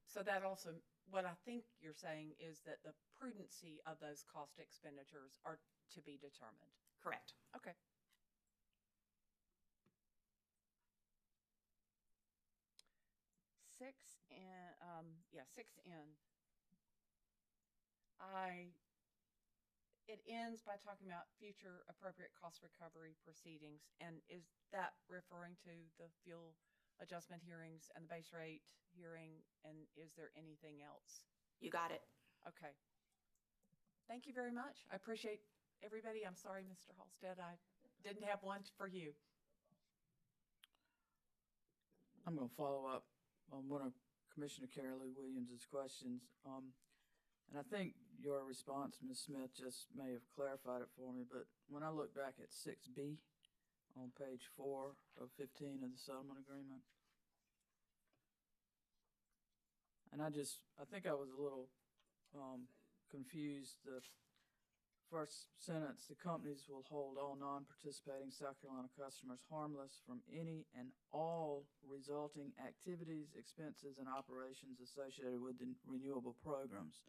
So that also, what I think you're saying is that the prudency of those cost expenditures are to be determined. Correct. Okay. Six N. It ends by talking about future appropriate cost recovery proceedings. And is that referring to the fuel adjustment hearings and the base rate hearing? And is there anything else? You got it. Okay. Thank you very much. I appreciate everybody. I'm sorry, Mr. Halstead, I didn't have one for you. I'm going to follow up on one of Commissioner Carolee Williams' questions. And I think your response, Ms. Smith, just may have clarified it for me, but when I look back at 6B on page 4 of 15 of the settlement agreement, And I think I was a little, confused. The first sentence, the companies will hold all non-participating South Carolina customers harmless from any and all resulting activities, expenses, and operations associated with the renewable programs.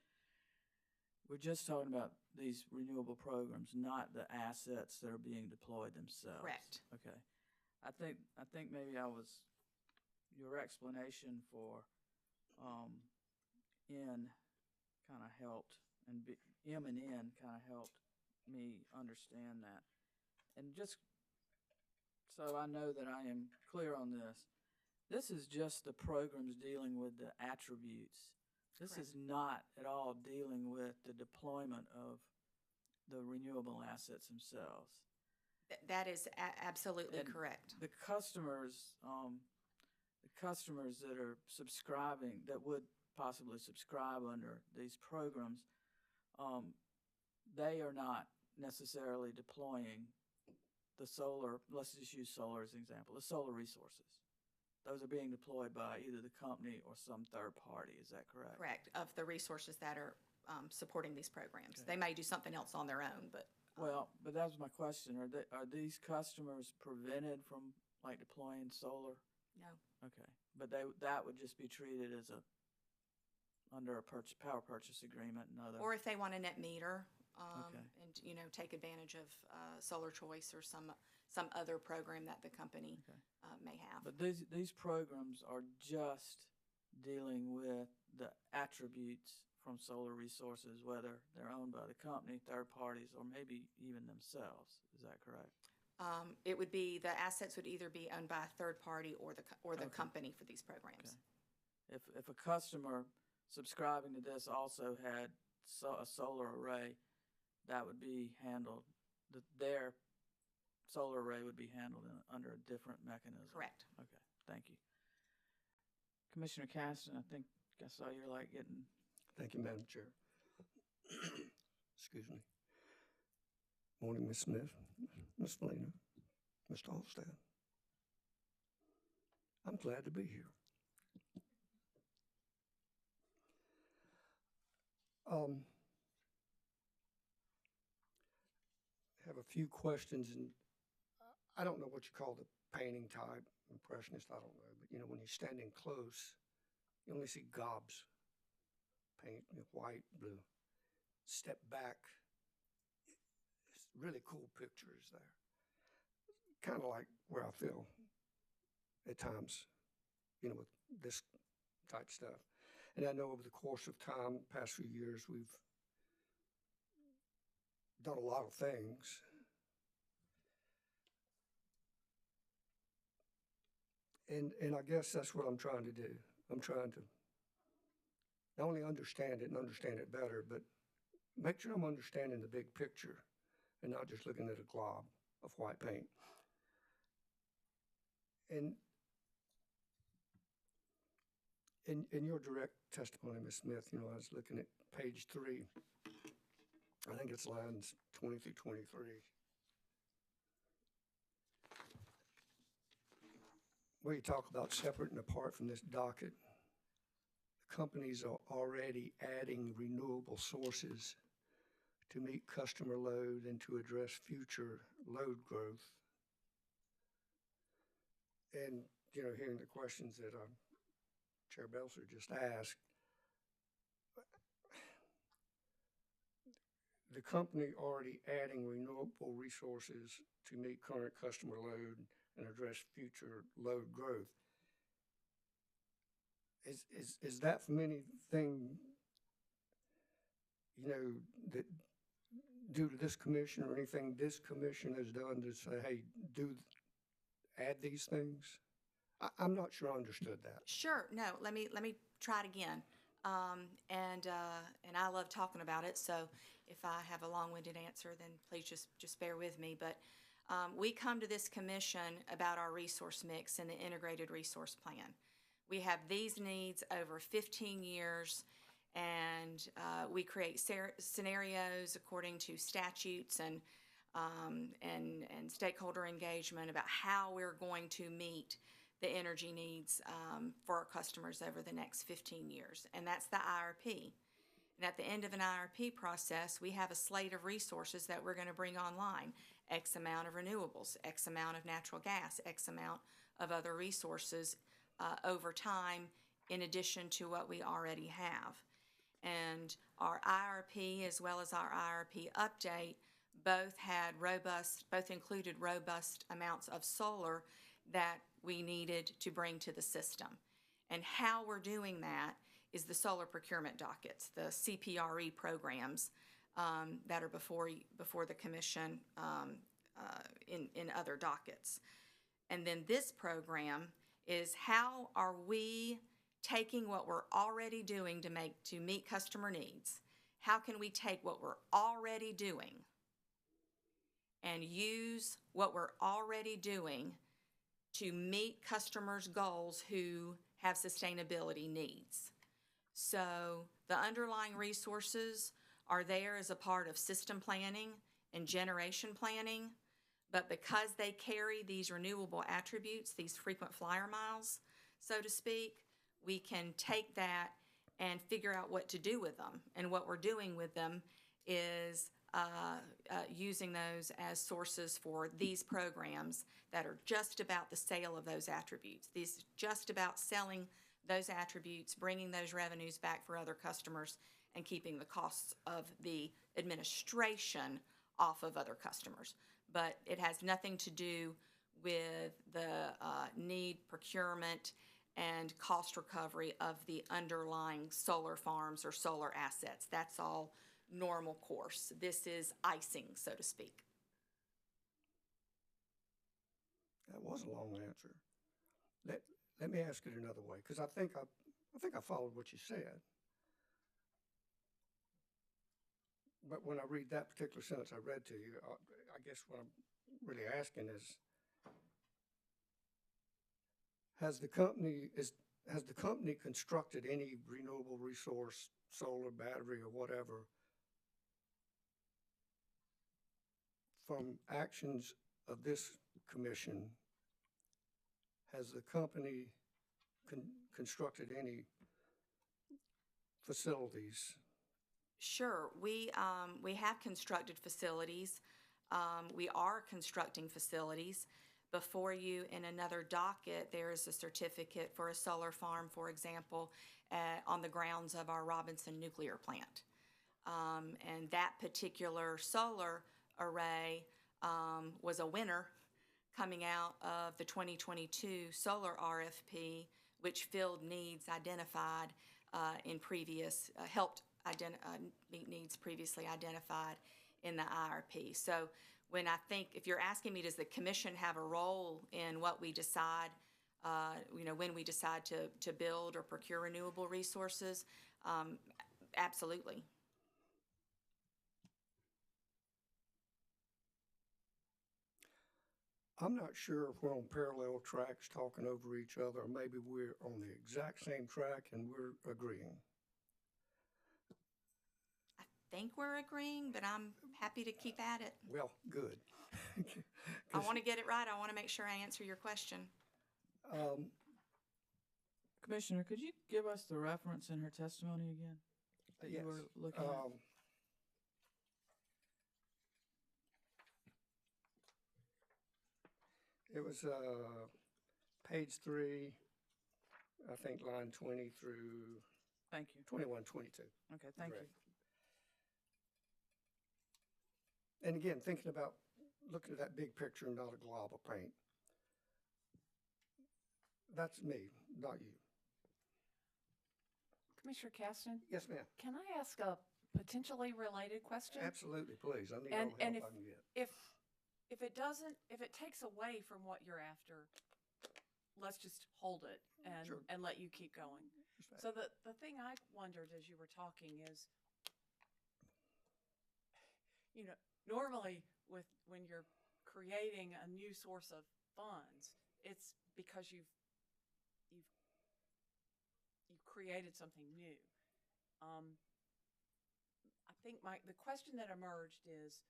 We're just talking about these renewable programs, not the assets that are being deployed themselves. Correct. Okay. I think maybe your explanation for N kind of helped, and M and N kind of helped me understand that. And just so I know that I am clear on this is just the programs dealing with the attributes. This is not at all dealing with the deployment of the renewable assets themselves. That is absolutely And correct. The customers that are subscribing, that would possibly subscribe under these programs, they are not necessarily deploying the solar, let's just use solar as an example, the solar resources. Those are being deployed by either the company or some third party, is that correct? Correct, of the resources that are supporting these programs. Okay. They may do something else on their own, but. Well, but that was my question. Are these customers prevented from like deploying solar? No. Okay, but that would just be treated as under a power purchase agreement and other. Or if they want a net meter, Okay. and take advantage of Solar Choice or some other program that the company Okay. may have. But these programs are just dealing with the attributes from solar resources, whether they're owned by the company, third parties, or maybe even themselves. Is that correct? It would be, the assets would either be owned by a third party or the Okay. company for these programs. Okay. If a customer subscribing to this also had a solar array, that would be handled, their solar array would be handled under a different mechanism. Correct. Okay, thank you. Commissioner Caston, I saw you're like getting. Thank you, Madam Chair. Excuse me. Morning, Ms. Smith, Ms. Felina, Mr. Alstad. I'm glad to be here. I have a few questions, and I don't know what you call the painting type, impressionist, I don't know, but when you're standing close, you only see gobs, paint, white, blue. Step back, it's really cool pictures there. Kind of like where I feel at times, with this type stuff. And I know over the course of time, past few years, we've done a lot of things. And I guess that's what I'm trying to do. I'm trying to not only understand it better, but make sure I'm understanding the big picture and not just looking at a glob of white paint. And in your direct testimony, Ms. Smith, I was looking at page 3. I think it's lines 20 through 23. Where you talk about separate and apart from this docket, the companies are already adding renewable sources to meet customer load and to address future load growth. And, hearing the questions that Chair Belser just asked, the company already adding renewable resources to meet current customer load and address future load growth. Is that from anything, that due to this commission or anything this commission has done to say, hey, add these things? I'm not sure I understood that. Sure. No, let me try it again. And I love talking about it, so if I have a long-winded answer, then please just bear with me. But we come to this commission about our resource mix and the integrated resource plan. We have these needs over 15 years, and we create scenarios according to statutes and stakeholder engagement about how we're going to meet the energy needs for our customers over the next 15 years, and that's the IRP. And at the end of an IRP process, we have a slate of resources that we're going to bring online. X amount of renewables, X amount of natural gas, X amount of other resources over time in addition to what we already have. And our IRP as well as our IRP update both included robust amounts of solar that we needed to bring to the system. And how we're doing that is the solar procurement dockets, the CPRE programs that are before the commission in other dockets. And then this program is how are we taking what we're already doing to meet customer needs? How can we take what we're already doing and use what we're already doing to meet customers' goals who have sustainability needs? So the underlying resources are there as a part of system planning and generation planning, but because they carry these renewable attributes, these frequent flyer miles, so to speak, we can take that and figure out what to do with them. And what we're doing with them is using those as sources for these programs that are just about the sale of those attributes. These just about selling those attributes, bringing those revenues back for other customers, and keeping the costs of the administration off of other customers. But it has nothing to do with the need, procurement, and cost recovery of the underlying solar farms or solar assets. That's all normal course. This is icing, so to speak. That was a long answer. Let me ask it another way, because I think I followed what you said. But when I read that particular sentence I read to you, I guess what I'm really asking is, has the company constructed any renewable resource, solar, battery, or whatever, from actions of this commission? Has the company constructed any facilities? Sure, we have constructed facilities. We are constructing facilities. Before you, in another docket, there is a certificate for a solar farm, for example, on the grounds of our Robinson nuclear plant. And that particular solar array was a winner coming out of the 2022 solar RFP, which filled needs identified in previous, helped meet needs previously identified in the IRP. So when I think, if you're asking me, does the commission have a role in what we decide, when we decide to build or procure renewable resources? Absolutely. I'm not sure if we're on parallel tracks talking over each other, or maybe we're on the exact same track and we're agreeing. I think we're agreeing, but I'm happy to keep at it. Well, good. I want to get it right. I want to make sure I answer your question. Commissioner, could you give us the reference in her testimony again that yes. you were looking at? It was page 3, I think line 20 through Thank you. 21, 22. Okay, thank you. And again, thinking about looking at that big picture, not a glob of paint. That's me, not you. Commissioner Caston? Yes, ma'am. Can I ask a potentially related question? Absolutely, please. I need all the help I can get. If it takes away from what you're after, let's just hold it and let you keep going. Respect. So the thing I wondered as you were talking is, normally when you're creating a new source of funds, it's because you've created something new. I think the question that emerged is,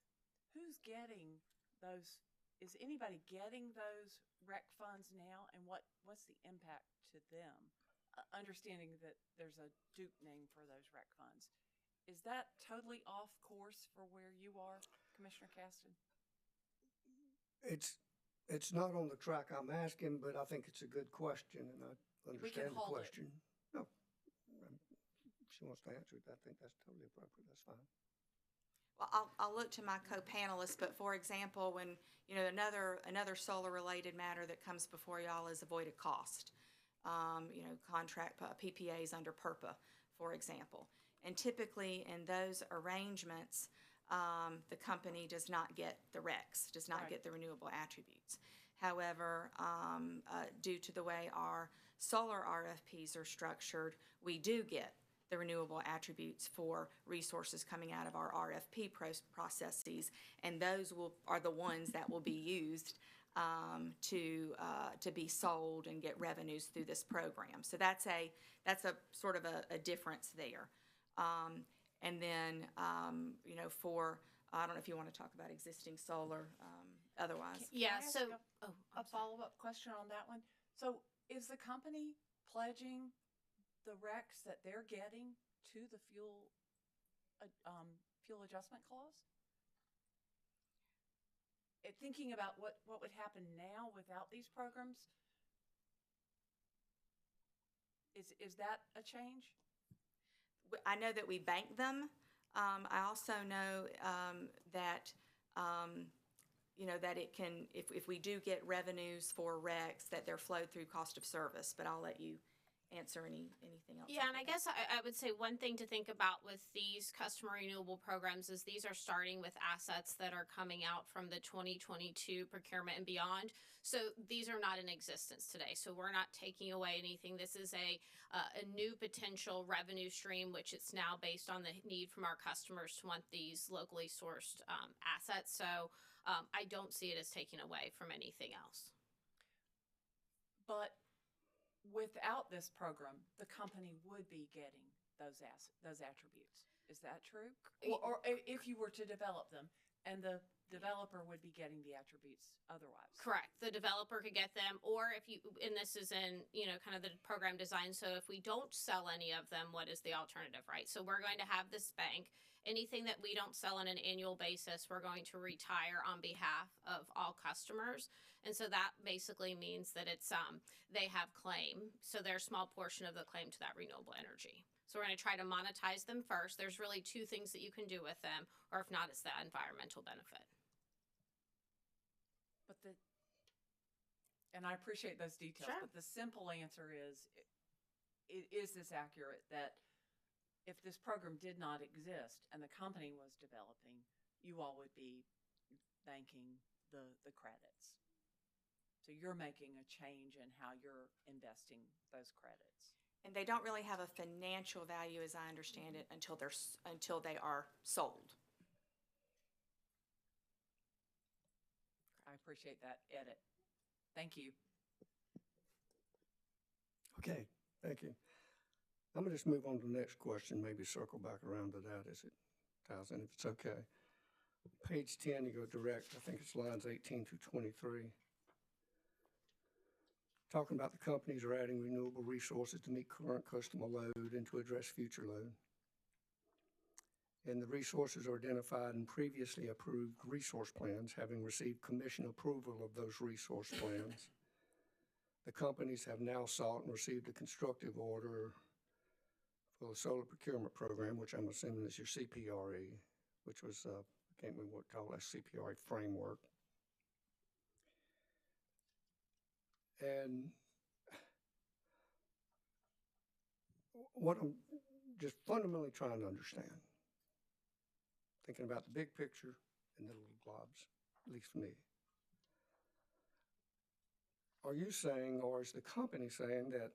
who's getting those is anybody getting those rec funds now, and what's the impact to them? Understanding that there's a Duke name for those rec funds. Is that totally off course for where you are, Commissioner Caston? It's not on the track I'm asking, but I think it's a good question, and I understand the hold it. question. No, if she wants to answer it, I think that's totally appropriate. That's fine. Well, I'll look to my co-panelists, but for example, when, you know, another solar-related matter that comes before y'all is avoided cost. You know, contract PPAs under PURPA, for example. And typically in those arrangements, the company does not get the RECs, does not get the renewable attributes. However, due to the way our solar RFPs are structured, we do get the renewable attributes for resources coming out of our RFP processes, and those are the ones that will be used to be sold and get revenues through this program. So that's a sort of a difference there. And then you know, for I don't know if you want to talk about existing solar. Otherwise, Yeah. Can I So, ask a follow-up question on that one. So is the company pledging the RECs that they're getting to the fuel adjustment clause? Thinking about what would happen now without these programs, is that a change? I know that we bank them. I also know that you know, that it can, if we do get revenues for RECs, that they're flowed through cost of service. But I'll let you answer anything else. yeah, and I guess I would say one thing to think about with these customer renewable programs is these are starting with assets that are coming out from the 2022 procurement and beyond. So these are not in existence today. So we're not taking away anything. This is a new potential revenue stream, which it's now based on the need from our customers to want these locally sourced assets. So I don't see it as taking away from anything else. But without this program, the company would be getting those attributes. Is that true? Or if you were to develop them, and the developer would be getting the attributes otherwise. Correct. The developer could get them, or if you, and this is in, you know, kind of the program design. So if we don't sell any of them, what is the alternative, right? So we're going to have this bank. Anything that we don't sell on an annual basis, we're going to retire on behalf of all customers. And so that basically means that it's, they have claim. So they're a small portion of the claim to that renewable energy. So we're going to try to monetize them first. There's really two things that you can do with them, or if not, it's the environmental benefit. And I appreciate those details, Sure. but the simple answer is this accurate, that if this program did not exist and the company was developing, you all would be banking the credits. So you're making a change in how you're investing those credits. And they don't really have a financial value, as I understand it, until they are sold. I appreciate that edit. Thank you. Okay, thank you. I'm gonna just move on to the next question, maybe circle back around to that as it ties in, if it's okay. Page 10, you go direct, I think it's lines 18 through 23. Talking about the companies are adding renewable resources to meet current customer load and to address future load. And the resources are identified in previously approved resource plans, having received commission approval of those resource plans. The companies have now sought and received a constructive order for the solar procurement program, which I'm assuming is your CPRE, which was, I can't remember what it's called, a CPRE framework. And what I'm just fundamentally trying to understand, thinking about the big picture and the little globs, at least for me. Are you saying, or is the company saying, that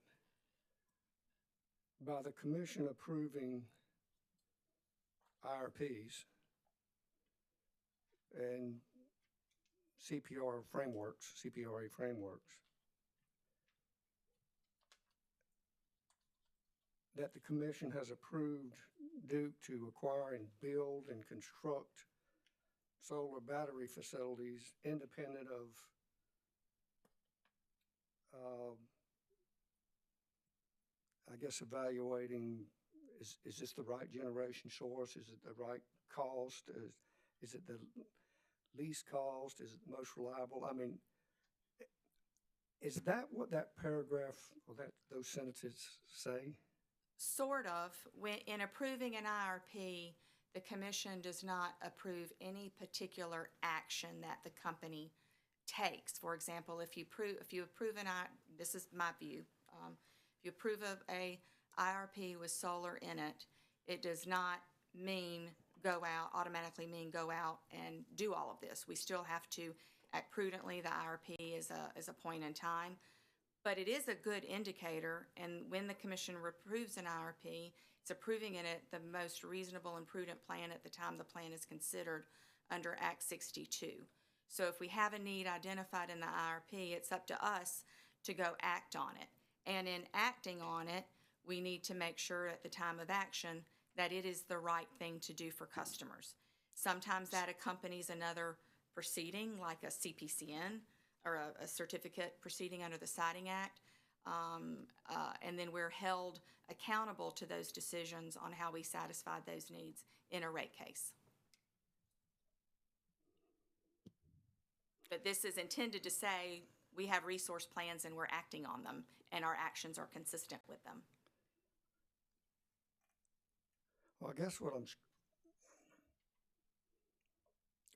by the commission approving IRPs and CPRE frameworks, that the commission has approved Duke to acquire and build and construct solar battery facilities independent of I guess evaluating, is this the right generation source? Is it the right cost? Is it the least cost? Is it the most reliable? I mean, is that what that paragraph or those sentences say? Sort of. When, in approving an IRP, the commission does not approve any particular action that the company takes. For example, if you approve this is my view, if you approve of a IRP with solar in it, it does not mean automatically mean go out and do all of this. We still have to act prudently. The IRP is a point in time. But it is a good indicator, and when the commission approves an IRP, it's approving it at the most reasonable and prudent plan at the time the plan is considered under Act 62. So if we have a need identified in the IRP, it's up to us to go act on it. And in acting on it, we need to make sure at the time of action that it is the right thing to do for customers. Sometimes that accompanies another proceeding, like a CPCN, or a certificate proceeding under the Siting Act, and then we're held accountable to those decisions on how we satisfied those needs in a rate case. But this is intended to say we have resource plans and we're acting on them, and our actions are consistent with them. Well, I guess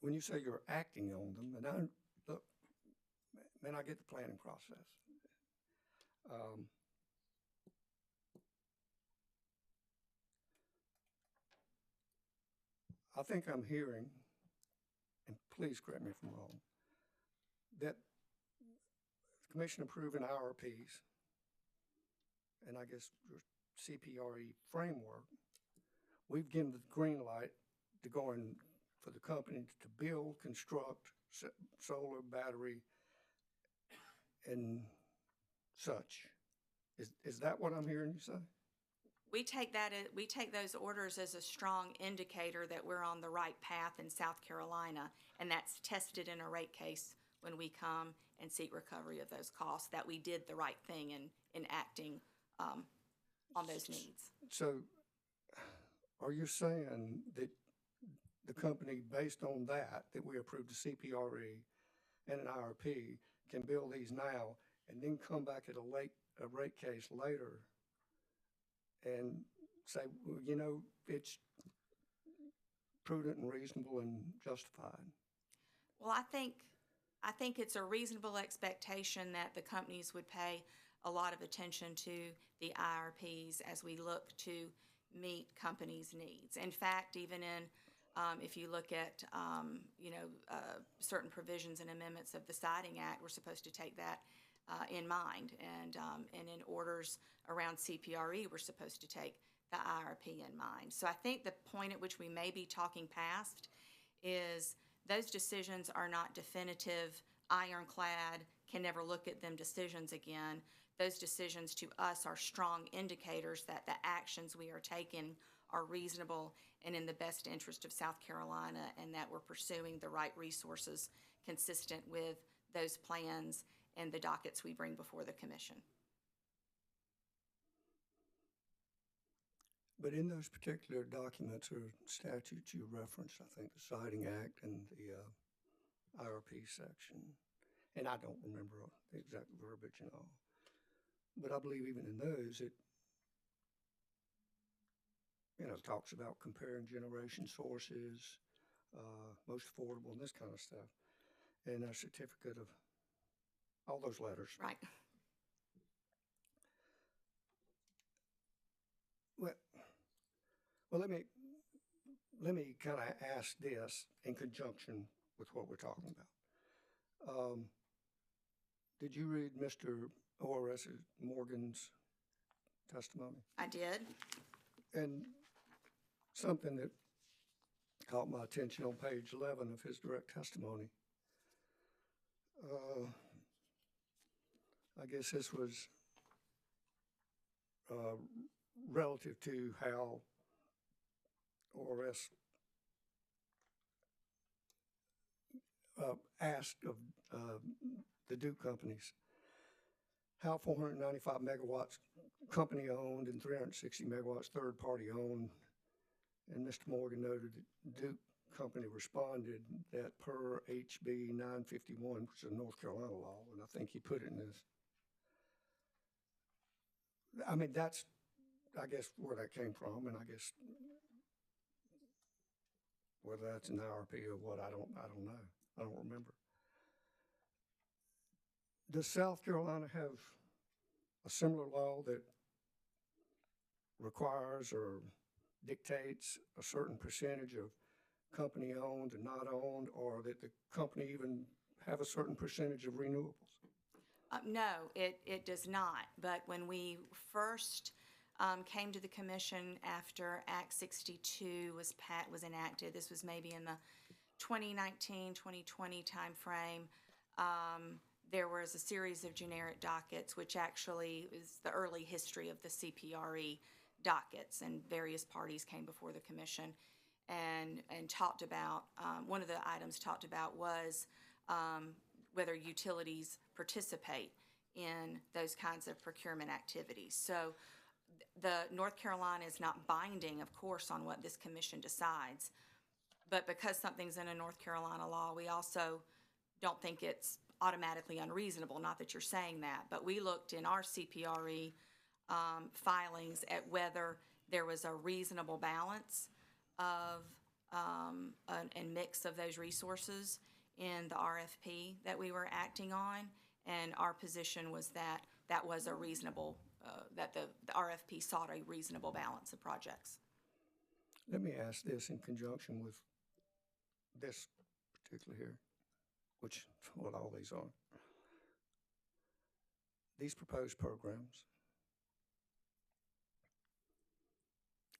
when you say you're acting on them, and I get the planning process. I think I'm hearing, and please correct me if I'm wrong, that the commission approving IRPs, and I guess your CPRE framework, we've given the green light to go in for the company to build, construct solar battery and such. Is that what I'm hearing you say? We take those orders as a strong indicator that we're on the right path in South Carolina, and that's tested in a rate case when we come and seek recovery of those costs, that we did the right thing in acting on those needs. So are you saying that the company, based on that we approved the CPRE and an IRP, can build these now and then come back at a rate case later and say, well, you know, it's prudent and reasonable and justified? Well, I think it's a reasonable expectation that the companies would pay a lot of attention to the IRPs as we look to meet companies' needs. In fact, even in if you look at certain provisions and amendments of the Siting Act, we're supposed to take that in mind, and in orders around CPRE, we're supposed to take the IRP in mind. So I think the point at which we may be talking past is those decisions are not definitive, ironclad, can never look at them decisions again. Those decisions to us are strong indicators that the actions we are taking are reasonable and in the best interest of South Carolina, and that we're pursuing the right resources consistent with those plans and the dockets we bring before the commission. But in those particular documents or statutes you referenced, I think the Siting Act and the IRP section, and I don't remember the exact verbiage and all, but I believe even in those it talks about comparing generation sources, most affordable, and this kind of stuff, and a certificate of all those letters. Right. Well, let me kind of ask this in conjunction with what we're talking about. Did you read Mr. ORS Morgan's testimony? I did. And something that caught my attention on page 11 of his direct testimony. I guess this was relative to how ORS asked of the Duke companies how 495 megawatts company owned and 360 megawatts third party owned. And Mr. Morgan noted that Duke company responded that per HB 951, which is a North Carolina law, and I think he put it in this. I mean, that's, I guess, where that came from, and I guess whether that's an IRP or what, I don't know. I don't remember. Does South Carolina have a similar law that requires or dictates a certain percentage of company owned and not owned, or that the company even have a certain percentage of renewables? No, it does not. But when we first came to the commission after Act 62 was enacted, this was maybe in the 2019, 2020 timeframe, there was a series of generic dockets, which actually is the early history of the CPRE dockets, and various parties came before the commission and talked about, one of the items talked about was whether utilities participate in those kinds of procurement activities. So the North Carolina is not binding, of course, on what this commission decides, but because something's in a North Carolina law, we also don't think it's automatically unreasonable, not that you're saying that, but we looked in our CPRE filings at whether there was a reasonable balance of and mix of those resources in the RFP that we were acting on, and our position was that that was a reasonable, that the RFP sought a reasonable balance of projects. Let me ask this in conjunction with this particular here, which what all these are. These proposed programs,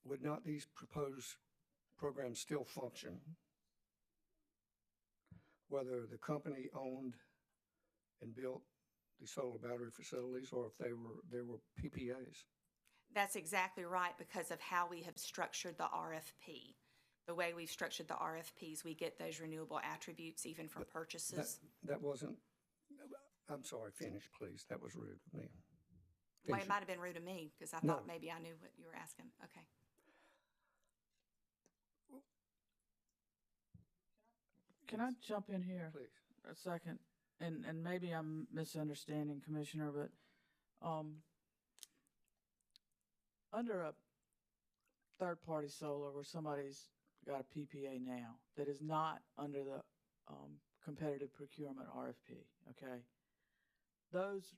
would not these proposed programs still function whether the company owned and built the solar battery facilities or if there were PPAs? That's exactly right, because of how we have structured the RFP. The way we've structured the RFPs, we get those renewable attributes even from purchases. That wasn't, I'm sorry, finish, please. That was rude of me. Well, Finish it might have been rude of me, because I thought maybe I knew what you were asking. Okay. Can I jump in here Please. a second? And maybe I'm misunderstanding, Commissioner, but under a third-party solar where somebody's got a PPA now that is not under the competitive procurement RFP, okay? Those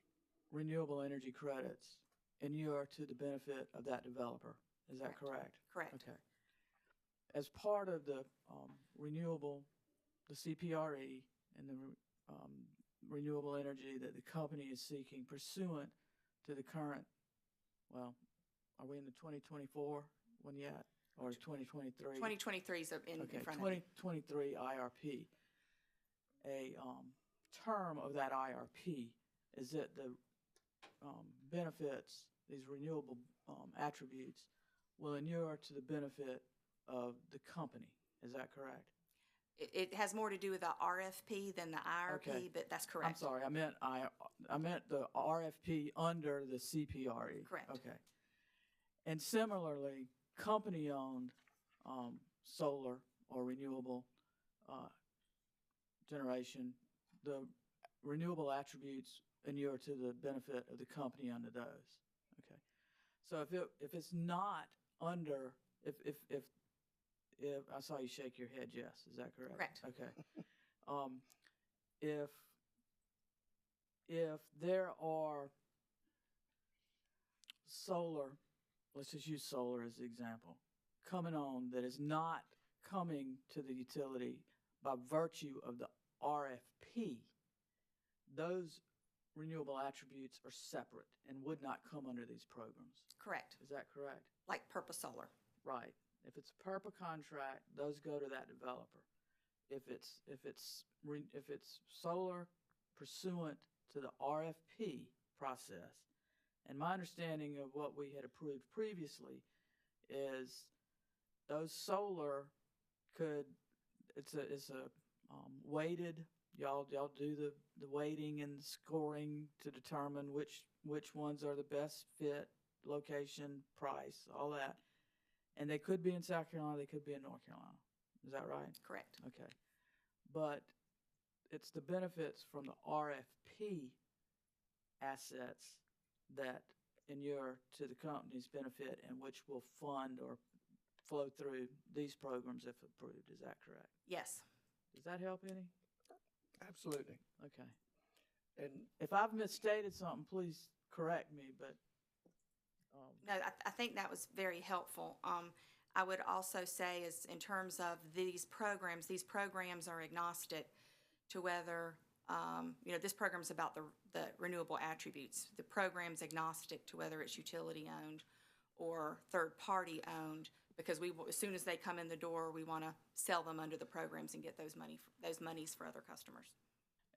renewable energy credits inure to the benefit of that developer. Is that correct? Correct. Okay. As part of the the CPRE and the renewable energy that the company is seeking pursuant to the current, well, are we in the 2024 one yet? Or 2023? 2023 is in front of you. 2023 IRP. A term of that IRP is that the benefits, these renewable attributes, will inure to the benefit of the company. Is that correct? It has more to do with the RFP than the IRP, Okay. but that's correct. I'm sorry, I meant the RFP under the CPRE. Correct. Okay. And similarly, company-owned solar or renewable generation, the renewable attributes inure to the benefit of the company under those. Okay. So if it's not under, if I saw you shake your head, yes, is that correct? Correct. Okay. If there are solar, let's just use solar as the example, coming on that is not coming to the utility by virtue of the RFP, those renewable attributes are separate and would not come under these programs. Correct. Is that correct? Like Purpose Solar. Right. If it's a PERPA contract, those go to that developer. If it's solar pursuant to the RFP process, and my understanding of what we had approved previously is those solar could, it's a weighted. Y'all do the weighting and scoring to determine which ones are the best fit, location, price, all that. And they could be in South Carolina, they could be in North Carolina. Is that right? Correct. Okay. But it's the benefits from the RFP assets that inure to the company's benefit and which will fund or flow through these programs if approved. Is that correct? Yes. Does that help any? Absolutely. Okay. And If I've misstated something, please correct me, but. No, I think that was very helpful. I would also say is in terms of these programs are agnostic to whether, this program's about the renewable attributes. The program's agnostic to whether it's utility owned or third party owned, because as soon as they come in the door, we want to sell them under the programs and get those monies for other customers.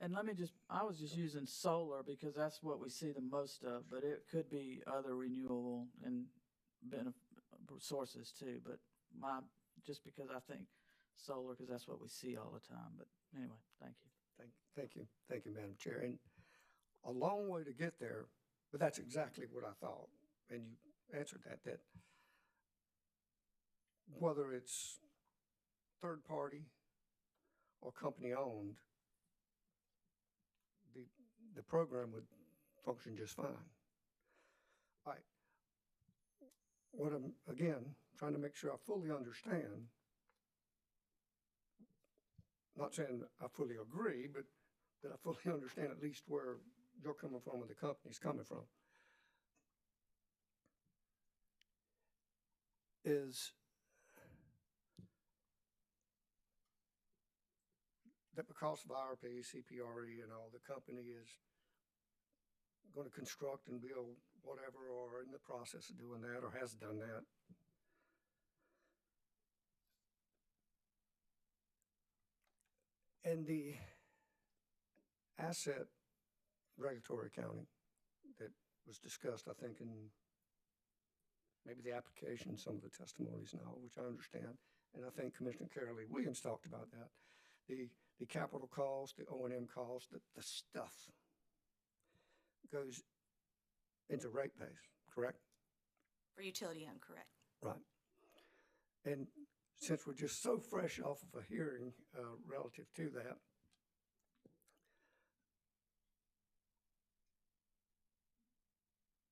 And I was just using solar because that's what we see the most of, but it could be other renewable and sources too. But just because I think solar, because that's what we see all the time. But anyway, thank you. Thank you, Madam Chair. And a long way to get there, but that's exactly what I thought. And you answered that whether it's third party or company owned, the program would function just fine. All right. What I'm, again, trying to make sure I fully understand, not saying I fully agree, but that I fully understand at least where you're coming from and the company's coming from, is that because of IRP, CPRE, and all, the company is going to construct and build whatever, or in the process of doing that, or has done that. And the asset regulatory accounting that was discussed, I think, in maybe the application, some of the testimonies now, which I understand, and I think Commissioner Carol Lee Williams talked about that. The capital cost, the O&M cost, the stuff goes into rate base, correct? For utility owned, correct. Right. And since we're just so fresh off of a hearing relative to that,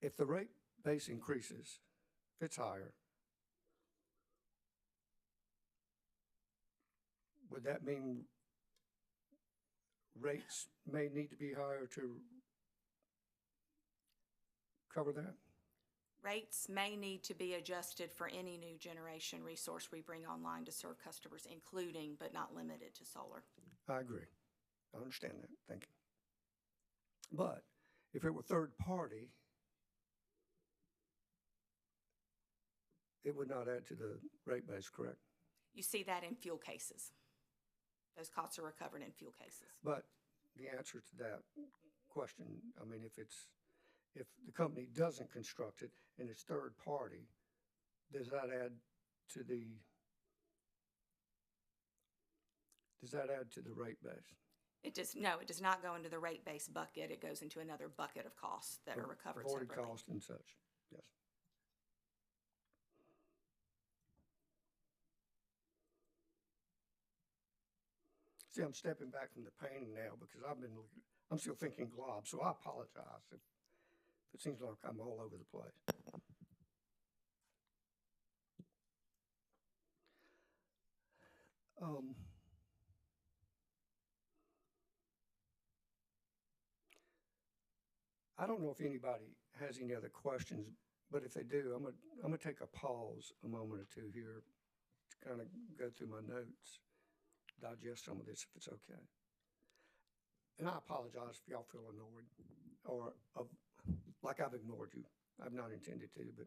if the rate base increases, if it's higher, would that mean rates may need to be higher to cover that? Rates may need to be adjusted for any new generation resource we bring online to serve customers, including but not limited to solar. I agree. I understand that. Thank you. But if it were third party, it would not add to the rate base, correct? You see that in fuel cases. Those costs are recovered in fuel cases. But the answer to that question, I mean, if the company doesn't construct it and it's third party, does that add to the rate base? It does not go into the rate base bucket. It goes into another bucket of costs that are recovered Avoided separately. cost and such, yes. See, I'm stepping back from the painting now because I'm still thinking glob, so I apologize if it seems like I'm all over the place. I don't know if anybody has any other questions, but if they do, I'm gonna take a pause a moment or two here to kind of go through my notes, digest some of this if it's okay. And I apologize if y'all feel annoyed or like I've ignored you. I've not intended to, but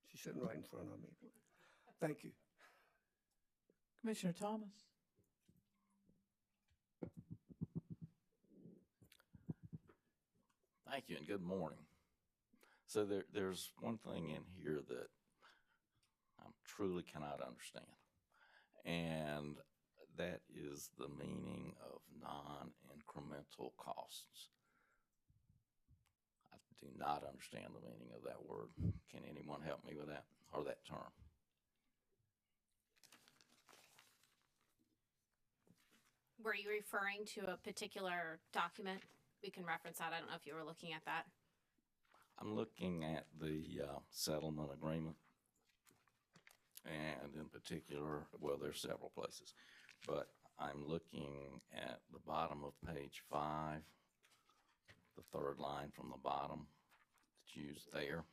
she's sitting right in front of me. Thank you. Commissioner Thomas. Thank you and good morning. So there's one thing in here that I truly cannot understand. And that is the meaning of non-incremental costs. I do not understand the meaning of that word. Can anyone help me with that, or that term? Were you referring to a particular document? We can reference that. I don't know if you were looking at that. I'm looking at the settlement agreement, and in particular, well, there's several places, but I'm looking at the bottom of page 5, the third line from the bottom that's used there.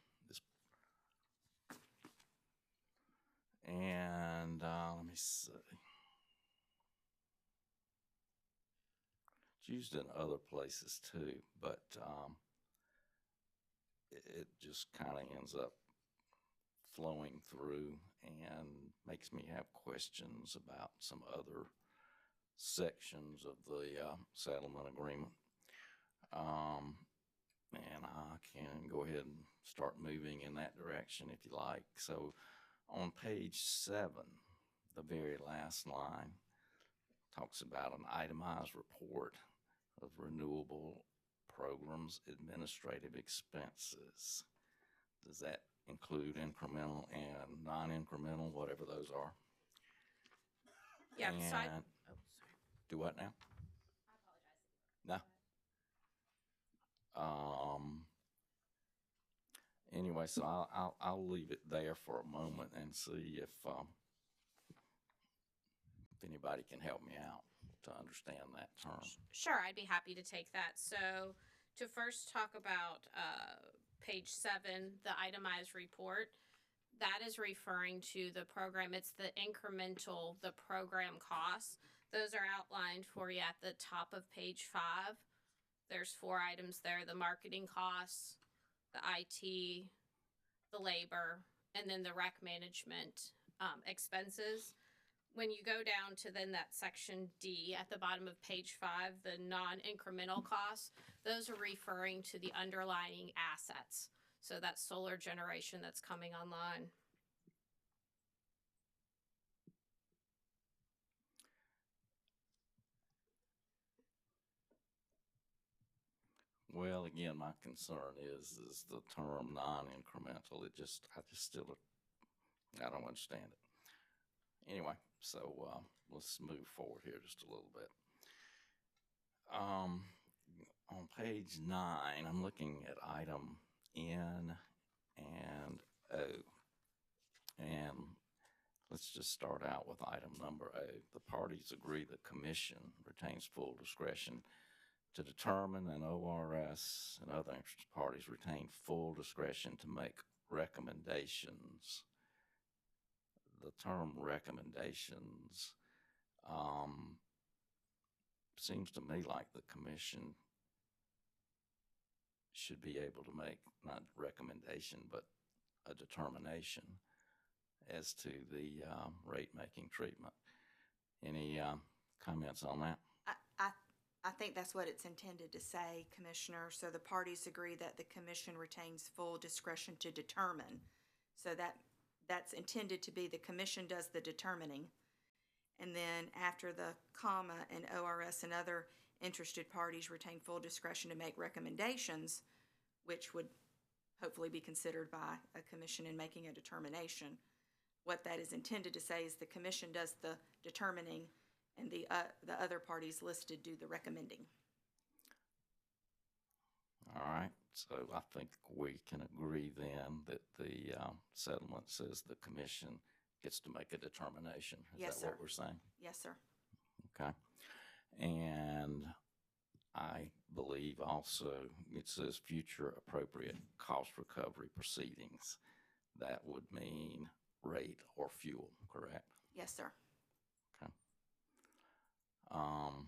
And let me see. It's used in other places too, but it just kind of ends up flowing through and makes me have questions about some other sections of the settlement agreement. And I can go ahead and start moving in that direction if you like. So on page 7, the very last line talks about an itemized report of renewable programs administrative expenses. Does that include incremental and non-incremental, whatever those are? Yeah, and so do what now? I apologize. No. Anyway, so I'll leave it there for a moment and see if anybody can help me out to understand that term. Sure, I'd be happy to take that. So to first talk about page 7, the itemized report, that is referring to the program. It's the incremental, the program costs. Those are outlined for you at the top of page 5. There's 4 items there: the marketing costs, the IT, the labor, and then the rec management expenses. When you go down to then that section D at the bottom of page 5, the non-incremental costs, those are referring to the underlying assets. So that's solar generation that's coming online. Well, again, my concern is the term non-incremental. I don't understand it. Anyway, so let's move forward here just a little bit. On page 9, I'm looking at item N and O. And let's just start out with item number O. The parties agree the commission retains full discretion to determine, and ORS and other interested parties retain full discretion to make recommendations. The term recommendations seems to me like the commission should be able to make not recommendation but a determination as to the rate-making treatment. Any comments on that? I think that's what it's intended to say, Commissioner. So the parties agree that the commission retains full discretion to determine. So that's intended to be the commission does the determining. And then after the comma, and ORS and other interested parties retain full discretion to make recommendations, which would hopefully be considered by a commission in making a determination. What that is intended to say is the commission does the determining, and the other parties listed do the recommending. All right, so I think we can agree then that the settlement says the commission gets to make a determination. Is Yes, that sir. what we're saying? Yes, sir. Okay. And I believe also it says future appropriate cost recovery proceedings. That would mean rate or fuel, correct? Yes, sir. Okay. All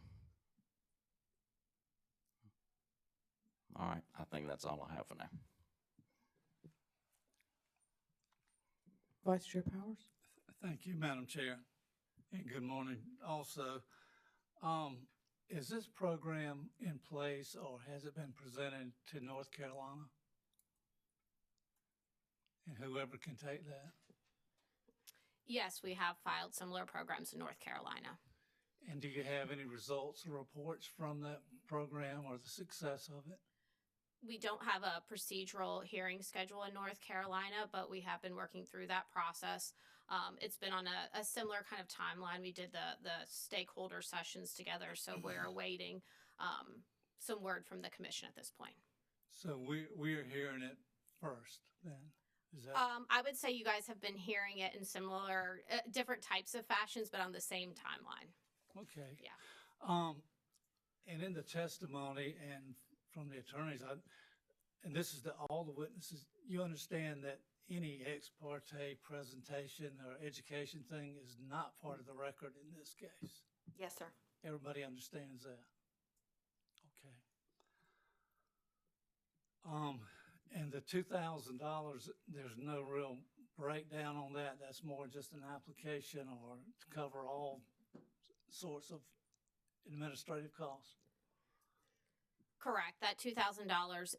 right, I think that's all I have for now. Vice Chair Powers? Thank you, Madam Chair, and good morning. Also, is this program in place or has it been presented to North Carolina? And whoever can take that? Yes, we have filed similar programs in North Carolina. And do you have any results or reports from that program or the success of it? We don't have a procedural hearing schedule in North Carolina, but we have been working through that process. It's been on a similar kind of timeline. We did the stakeholder sessions together, so we're awaiting some word from the commission at this point. So we're hearing it first then? Is that? I would say you guys have been hearing it in similar, different types of fashions, but on the same timeline. Okay. Yeah. And in the testimony and from the attorneys, and this is to all the witnesses, you understand that any ex parte presentation or education thing is not part of the record in this case. Yes, sir. Everybody understands that. Okay. And the $2,000, there's no real breakdown on that. That's more just an application or to cover all sorts of administrative costs. Correct. That $2,000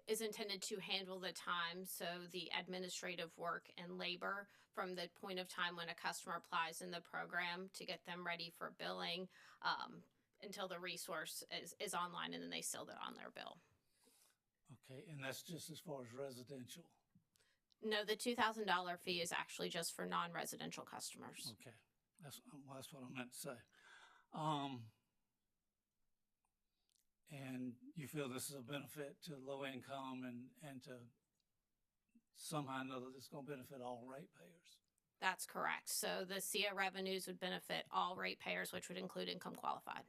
is intended to handle the time, so the administrative work and labor from the point of time when a customer applies in the program to get them ready for billing until the resource is online, and then they seal it on their bill. Okay, and that's just as far as residential. No, the $2,000 fee is actually just for non-residential customers. Okay, that's what I meant to say. And you feel this is a benefit to low income and to somehow or another this is going to benefit all ratepayers? That's correct. So the SIA revenues would benefit all ratepayers, which would include income qualified.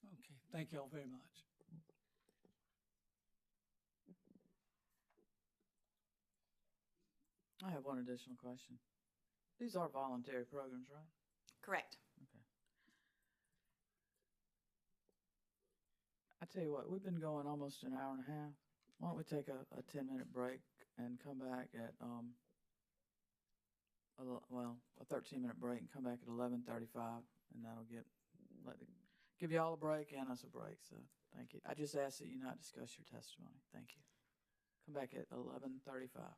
Okay, thank you all very much. I have one additional question. These are voluntary programs, right? Correct. Okay. I tell you what, we've been going almost an hour and a half. Why don't we take a 10-minute break and come back at, a 13-minute break and come back at 11:35, and that'll give you all a break and us a break, so thank you. I just ask that you not discuss your testimony. Thank you. Come back at 11:35.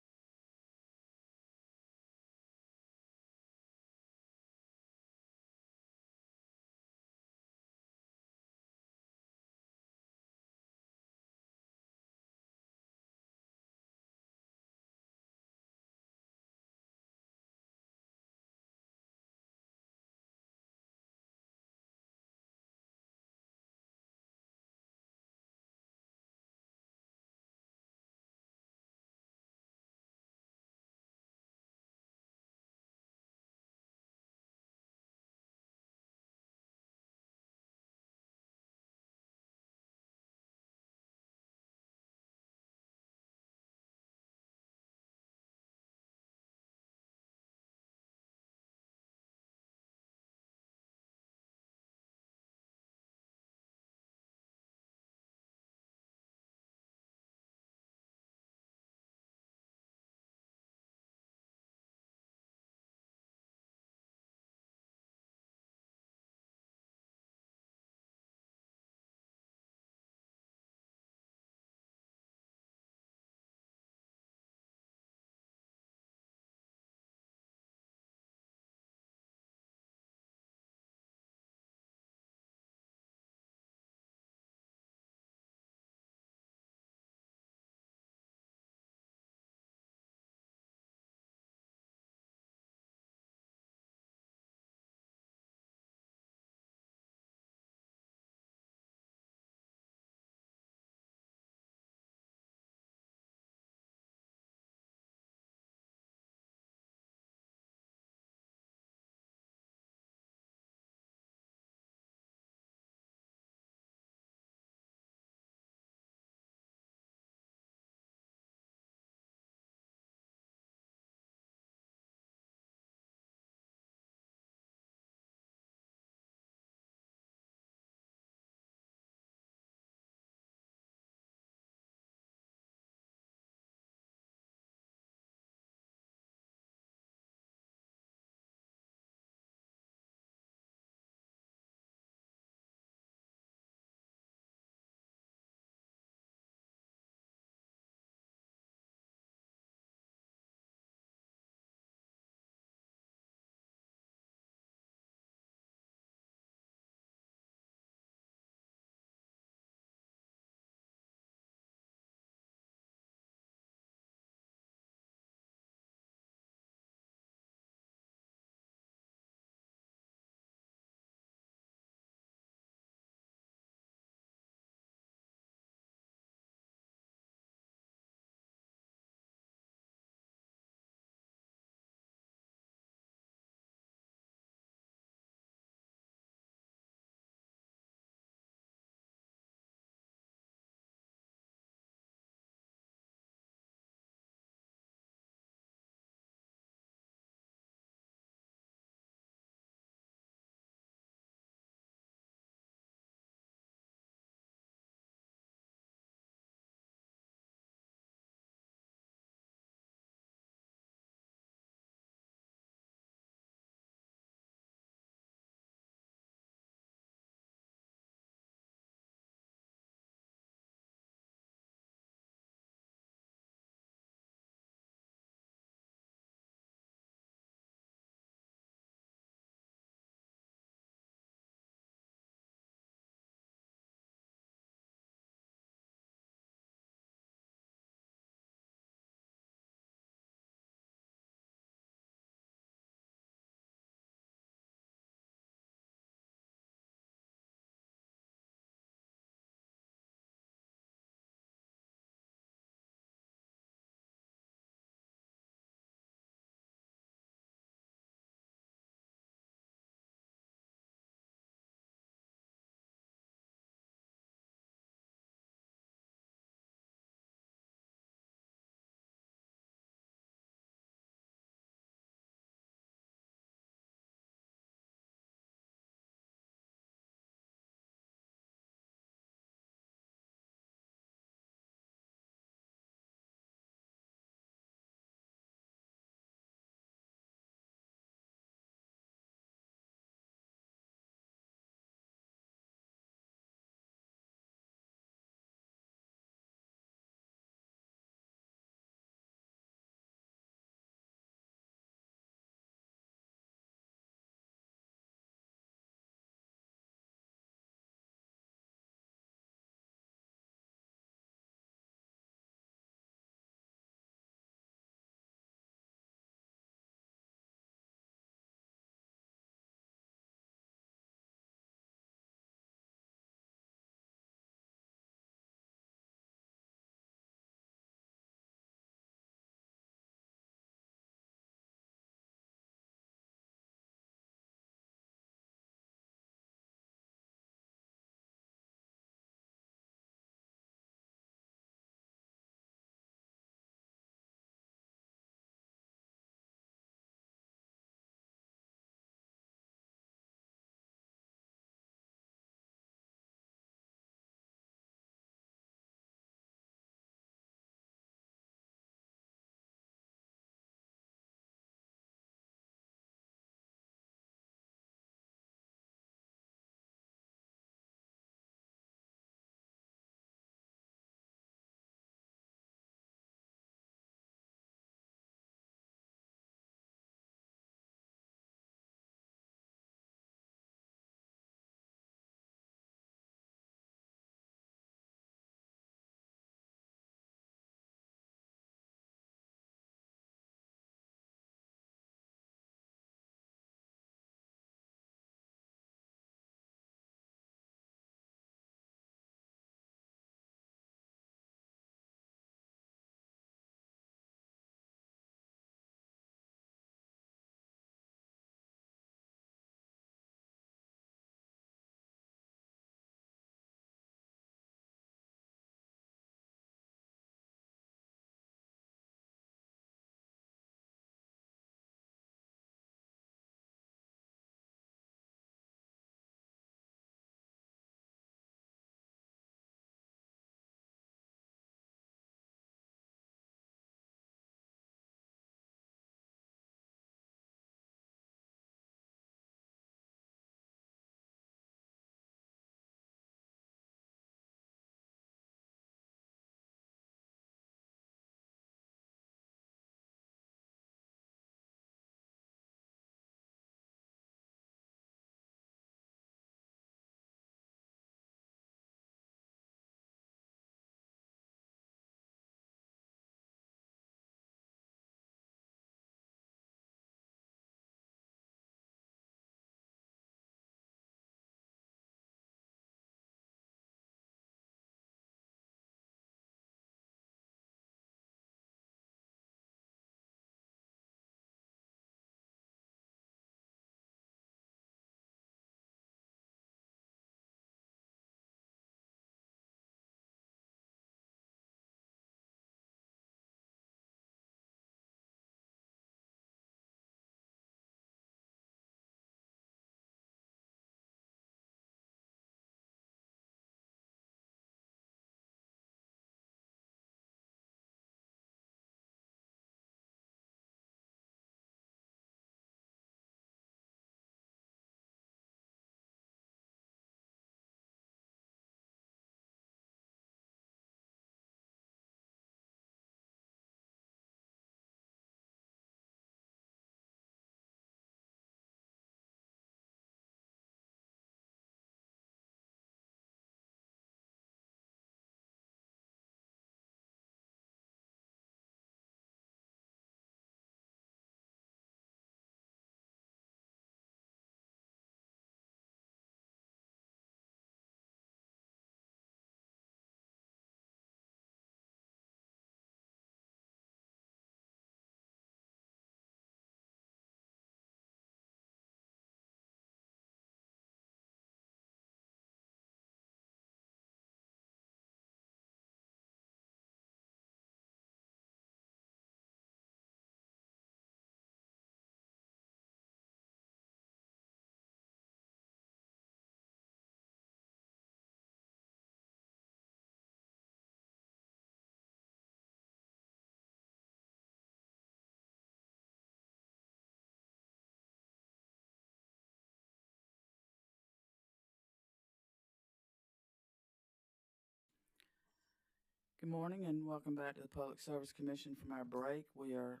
Good morning and welcome back to the Public Service Commission from our break. We are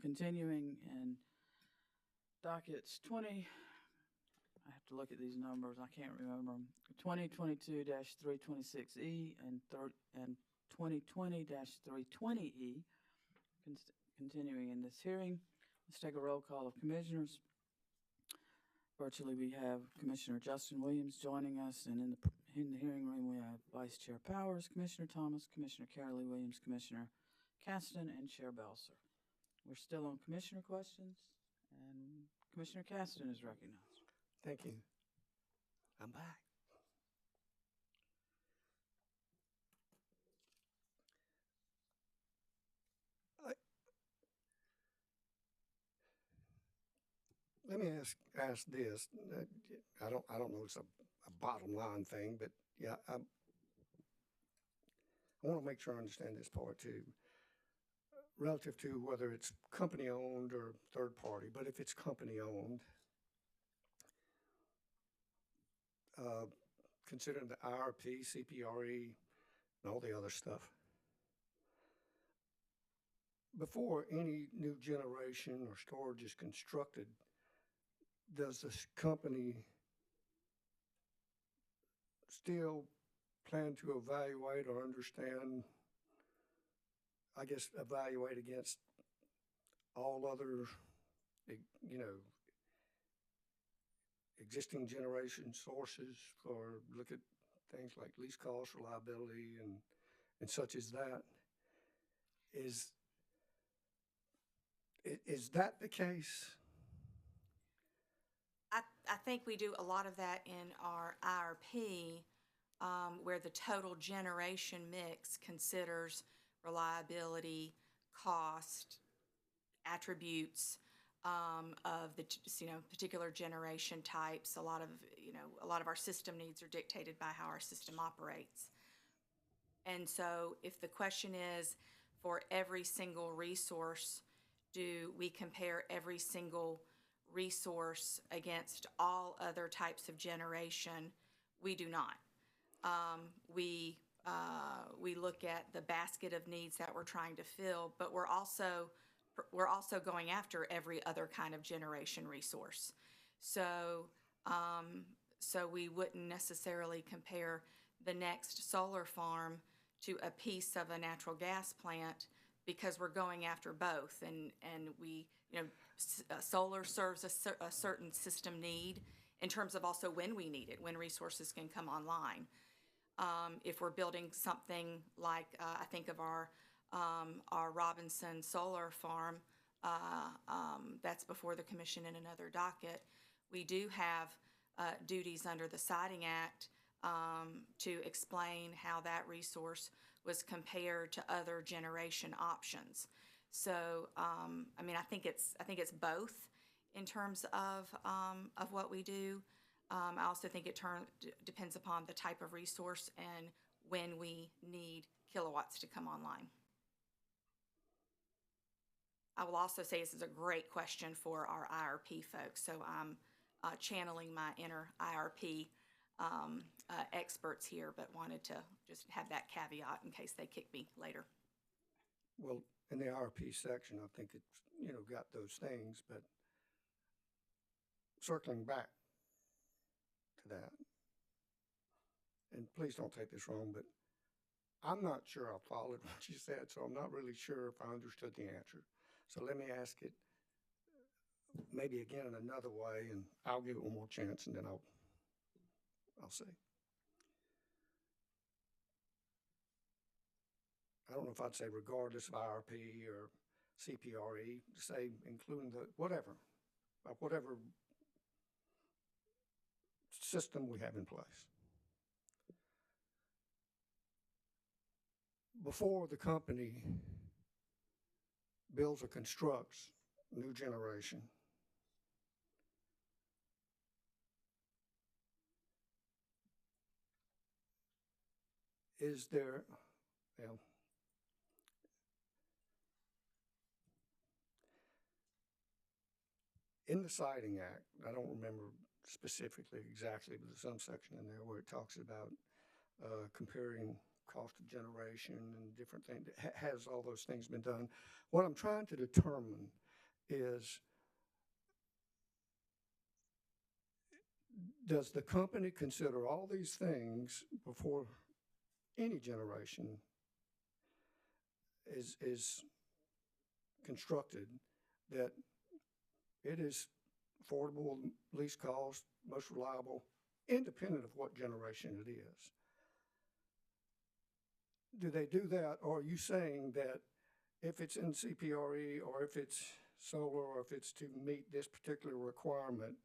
continuing in dockets 20, I have to look at these numbers, I can't remember them, 2022-326E and 2020-320E. Continuing in this hearing, let's take a roll call of commissioners. Virtually, we have Commissioner Justin Williams joining us, and in the hearing room, we have Vice Chair Powers, Commissioner Thomas, Commissioner Carolee Williams, Commissioner Caston, and Chair Belser. We're still on commissioner questions, and Commissioner Caston is recognized. Thank you. I'm back. Let me ask this. I don't know it's a bottom line thing, but yeah, I want to make sure I understand this part too. Relative to whether it's company owned or third party, but if it's company owned, considering the IRP, CPRE, and all the other stuff, before any new generation or storage is constructed, does this company still plan to evaluate or understand, I guess, evaluate against all other, existing generation sources, or look at things like least cost, reliability, and such as that? Is that the case? I think we do a lot of that in our IRP, where the total generation mix considers reliability, cost, attributes of the particular generation types. A lot of our system needs are dictated by how our system operates. And so, if the question is for every single resource, do we compare every single resource against all other types of generation? We do not. We look at the basket of needs that we're trying to fill, but we're also going after every other kind of generation resource. So we wouldn't necessarily compare the next solar farm to a piece of a natural gas plant, because we're going after both, and we, solar serves a certain system need in terms of also when we need it, when resources can come online. If we're building something like, I think of our Robinson solar farm, that's before the commission in another docket, we do have duties under the Siting Act to explain how that resource was compared to other generation options. So, I think it's both in terms of what we do. I also think it depends upon the type of resource and when we need kilowatts to come online. I will also say this is a great question for our IRP folks, so I'm channeling my inner IRP experts here, but wanted to just have that caveat in case they kick me later. Well, in the IRP section, I think it's, got those things, but circling back to that, and please don't take this wrong, but I'm not sure I followed what you said, so I'm not really sure if I understood the answer. So let me ask it maybe again in another way, and I'll give it one more chance, and then I'll say. I don't know if I'd say regardless of IRP or CPRE, say including the whatever system we have in place. Before the company builds or constructs new generation, is there, in the Siting Act, I don't remember specifically exactly, but there's some section in there where it talks about comparing cost of generation and different things. Has all those things been done? What I'm trying to determine is, does the company consider all these things before any generation is constructed, that it is affordable, least cost, most reliable, independent of what generation it is? Do they do that, or are you saying that if it's in CPRE, or if it's solar, or if it's to meet this particular requirement,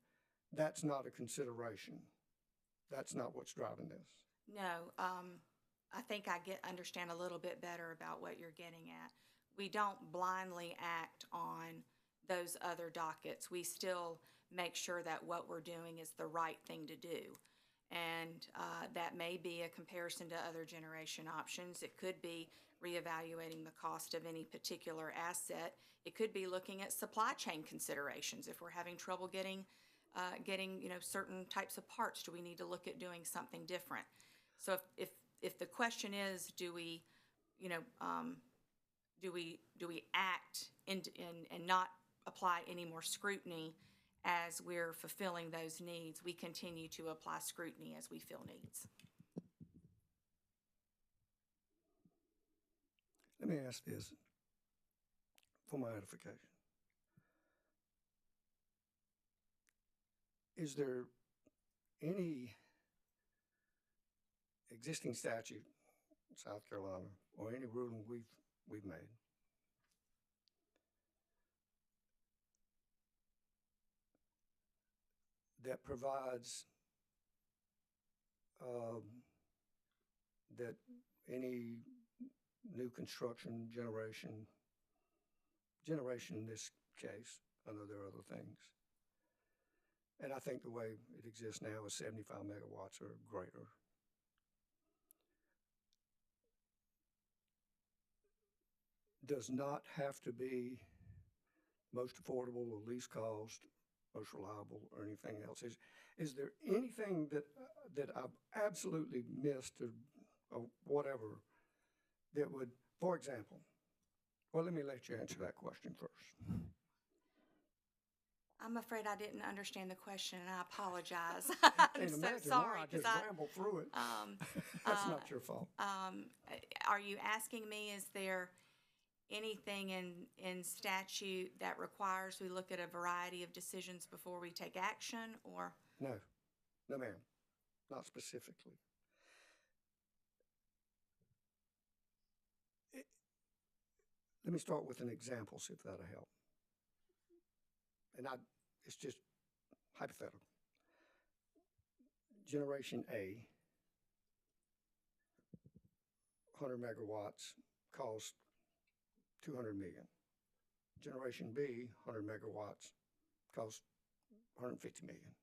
that's not a consideration? That's not what's driving this? No, I think I understand a little bit better about what you're getting at. We don't blindly act on those other dockets. We still make sure that what we're doing is the right thing to do. And that may be a comparison to other generation options. It could be reevaluating the cost of any particular asset. It could be looking at supply chain considerations. If we're having trouble getting certain types of parts, do we need to look at doing something different? So if the question is, do we act and not apply any more scrutiny as we're fulfilling those needs, we continue to apply scrutiny as we feel needs. Let me ask this for my edification. Is there any existing statute in South Carolina or any ruling we've made that provides that any new construction generation in this case, I know there are other things, and I think the way it exists now is 75 megawatts or greater, does not have to be most affordable or least cost, most reliable, or anything else. Is there anything that I've absolutely missed or whatever that would, for example, well, let me let you answer that question first. I'm afraid I didn't understand the question, and I apologize. I'm so sorry. sorry. I just rambled through it. That's not your fault. Are you asking me, is there anything in statute that requires we look at a variety of decisions before we take action, or? No, ma'am, not specifically. Let me start with an example, see if that'll help. And it's just hypothetical. Generation A, 100 megawatts, costs $200 million. Generation B, 100 megawatts, costs $150 million.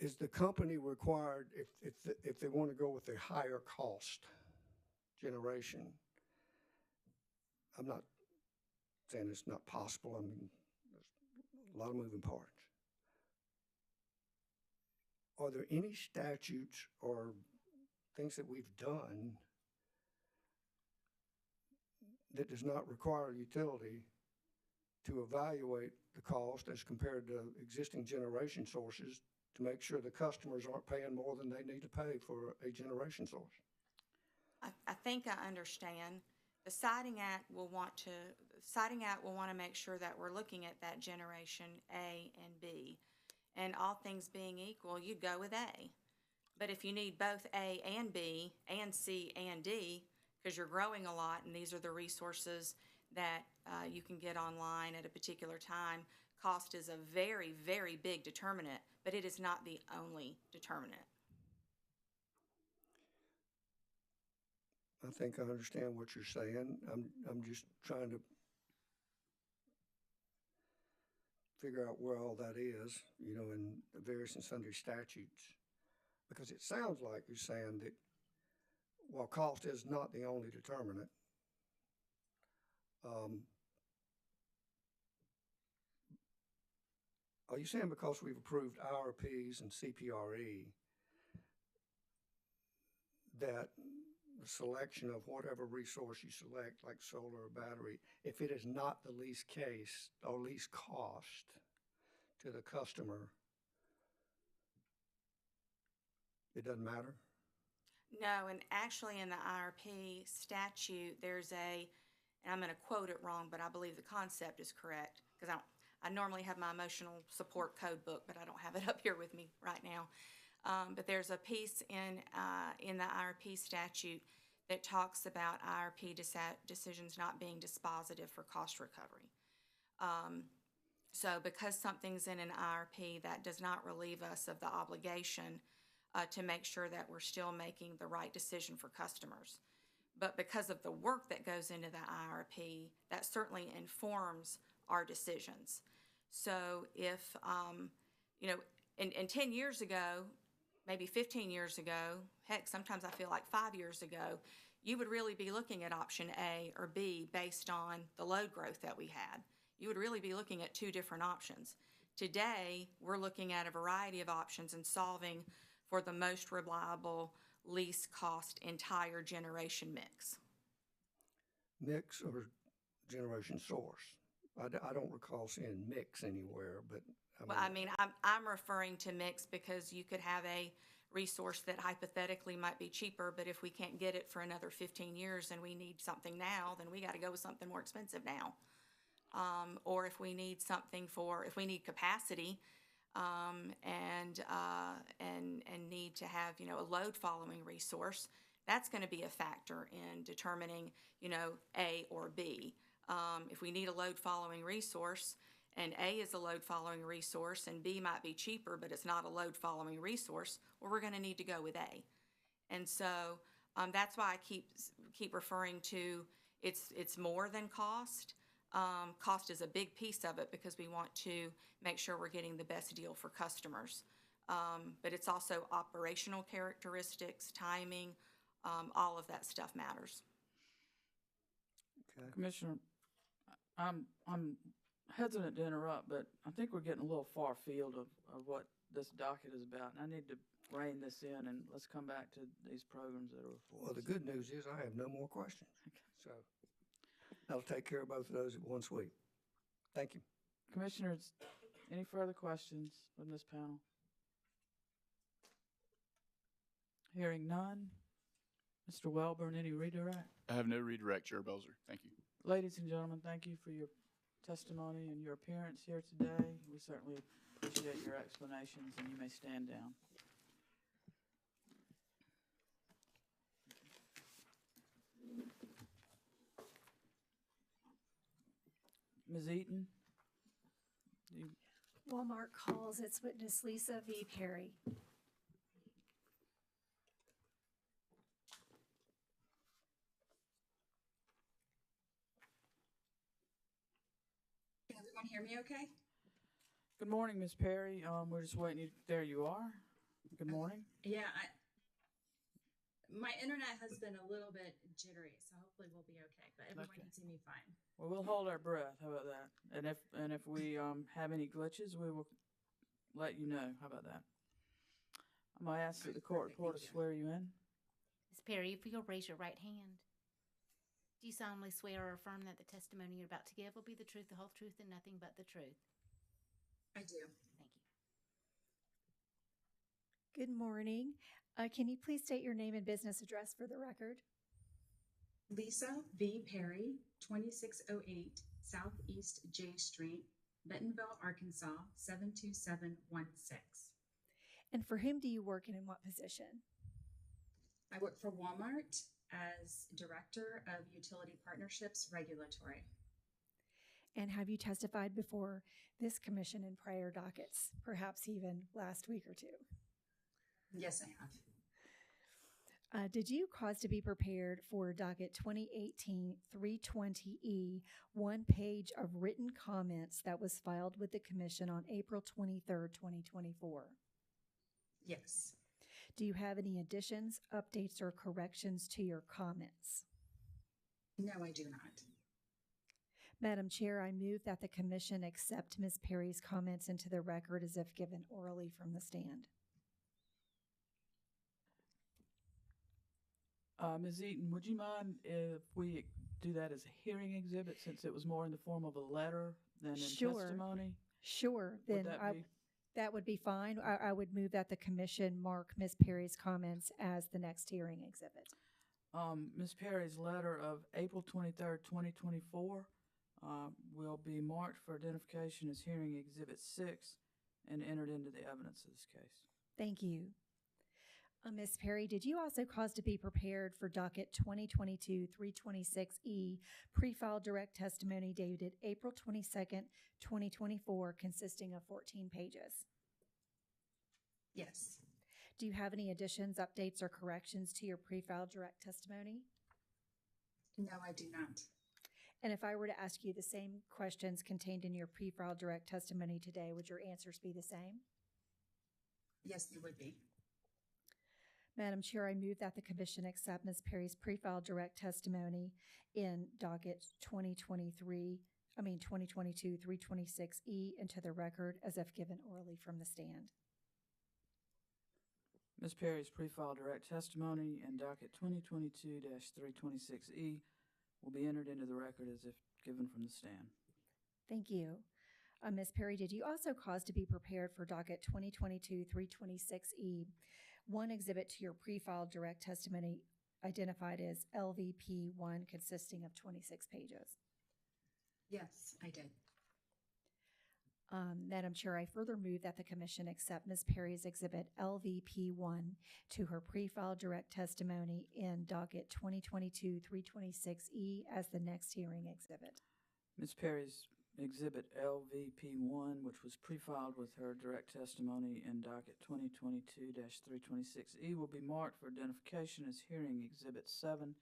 Is the company required, if they want to go with a higher cost generation? I'm not saying it's not possible. I mean, there's a lot of moving parts. Are there any statutes or things that we've done that does not require a utility to evaluate the cost as compared to existing generation sources to make sure the customers aren't paying more than they need to pay for a generation source? I think I understand. The Siting Act will want to make sure that we're looking at that generation A and B. And all things being equal, you'd go with A. But if you need both A and B and C and D, because you're growing a lot and these are the resources that you can get online at a particular time, cost is a very, very big determinant, but it is not the only determinant. I think I understand what you're saying. I'm just trying to figure out where all that is, in the various and sundry statutes. Because it sounds like you're saying that while cost is not the only determinant, Are you saying because we've approved IRPs and CPRE that the selection of whatever resource you select, like solar or battery, if it is not the least case or least cost to the customer, it doesn't matter? No, and actually in the IRP statute, there's and I'm going to quote it wrong, but I believe the concept is correct, because I normally have my emotional support code book, but I don't have it up here with me right now. But there's a piece in the IRP statute that talks about IRP decisions not being dispositive for cost recovery. So because something's in an IRP, that does not relieve us of the obligation to make sure that we're still making the right decision for customers. But because of the work that goes into the IRP, that certainly informs our decisions. So if, and 10 years ago, maybe 15 years ago, heck, sometimes I feel like 5 years ago, you would really be looking at option A or B based on the load growth that we had. You would really be looking at two different options. Today, we're looking at a variety of options and solving for the most reliable, least cost entire generation mix. Mix or generation source? I don't recall seeing mix anywhere, but I'm referring to mix because you could have a resource that hypothetically might be cheaper, but if we can't get it for another 15 years and we need something now, then we got to go with something more expensive now. Or if we need if we need capacity, and need to have, a load following resource, that's going to be a factor in determining, A or B. If we need a load following resource and A is a load following resource and B might be cheaper, but it's not a load following resource, well, we're going to need to go with A. And so that's why I keep referring to it's more than cost. Cost is a big piece of it because we want to make sure we're getting the best deal for customers. But it's also operational characteristics, timing, all of that stuff matters. okay. Commissioner, I'm hesitant to interrupt, but I think we're getting a little far field of what this docket is about. And I need to rein this in, and let's come back to these programs that are before us. Well, the good news is I have no more questions. So that'll take care of both of those at one sweep. Thank you. Commissioners, any further questions from this panel? Hearing none. Mr. Welborn, any redirect? I have no redirect, Chair Belzer. Thank you. Ladies and gentlemen, thank you for your testimony and your appearance here today. We certainly appreciate your explanations, and you may stand down. Ms. Eaton? Walmart calls its witness Lisa V. Perry. Can everyone hear me okay? Good morning, Ms. Perry. We're just waiting. There you are. Good morning. Yeah, my internet has been a little bit jittery, so hopefully we'll be okay, but everyone Okay. can see me fine. Well, we'll hold our breath. How about that? And if we have any glitches, we will let you know. How about that? I'm gonna ask that the court reporter swear you in. Ms. Perry, if you'll raise your right hand. Do you solemnly swear or affirm that the testimony you're about to give will be the truth, the whole truth, and nothing but the truth? I do. Thank you. Good morning. Can you please state your name and business address for the record? Lisa V. Perry, 2608 Southeast J Street, Bentonville, Arkansas, 72716. And for whom do you work and in what position? I work for Walmart as Director of Utility Partnerships Regulatory. And have you testified before this commission in prior dockets, perhaps even last week or two? Yes, I have. Did you cause to be prepared for docket 2018-320E, one page of written comments that was filed with the commission on April 23rd, 2024? Yes. Do you have any additions, updates, or corrections to your comments? No, I do not. Madam Chair, I move that the commission accept Ms. Perry's comments into the record as if given orally from the stand. Ms. Eaton, would you mind if we do that as a hearing exhibit since it was more in the form of a letter than in testimony? Sure. Would Then that be? that would be fine. I would move that the commission mark Ms. Perry's comments as the next hearing exhibit. Ms. Perry's letter of April 23rd, 2024 will be marked for identification as hearing exhibit 6 and entered into the evidence of this case. Thank you. Ms. Perry, did you also cause to be prepared for docket 2022-326E pre-file direct testimony dated April 22nd, 2024, consisting of 14 pages? Yes. Do you have any additions, updates, or corrections to your pre-file direct testimony? No, I do not. And if I were to ask you the same questions contained in your pre-file direct testimony today, would your answers be the same? Yes, they would be. Madam Chair, I move that the commission accept Ms. Perry's pre-file direct testimony in docket 2022-326E into the record as if given orally from the stand. Ms. Perry's pre-file direct testimony in docket 2022-326E will be entered into the record as if given from the stand. Thank you. Ms. Perry, did you also cause to be prepared for docket 2022-326E, one exhibit to your pre-filed direct testimony identified as LVP1 consisting of 26 pages? Yes, I did. Madam Chair, I further move that the commission accept Ms. Perry's exhibit LVP1 to her pre-filed direct testimony in docket 2022-326E as the next hearing exhibit. Ms. Perry's exhibit LVP1, which was pre-filed with her direct testimony in docket 2022-326E, will be marked for identification as hearing exhibit 7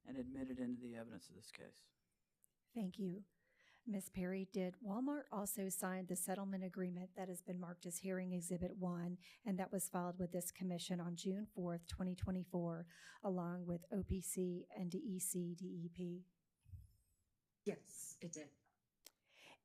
and admitted into the evidence of this case. Thank you. Ms. Perry, did Walmart also sign the settlement agreement that has been marked as hearing exhibit 1 and that was filed with this commission on June 4th, 2024, along with OPC and DEC DEP? Yes, it did.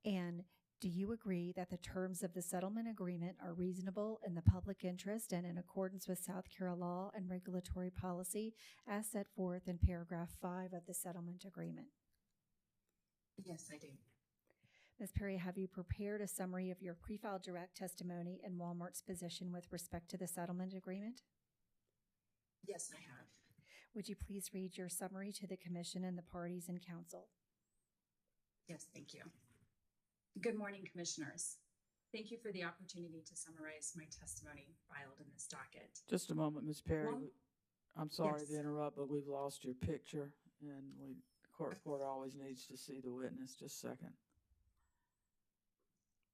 And do you agree that the terms of the settlement agreement are reasonable in the public interest and in accordance with South Carolina law and regulatory policy as set forth in paragraph 5 of the settlement agreement? Yes, I do. Ms. Perry, have you prepared a summary of your pre-filed direct testimony and Walmart's position with respect to the settlement agreement? Yes, I have. Would you please read your summary to the commission and the parties and council? Yes, thank you. Good morning, commissioners. Thank you for the opportunity to summarize my testimony filed in this docket. Just a moment, Ms. Perry. I'm sorry Yes. to interrupt, but we've lost your picture, and the court reporter always needs to see the witness. Just a second.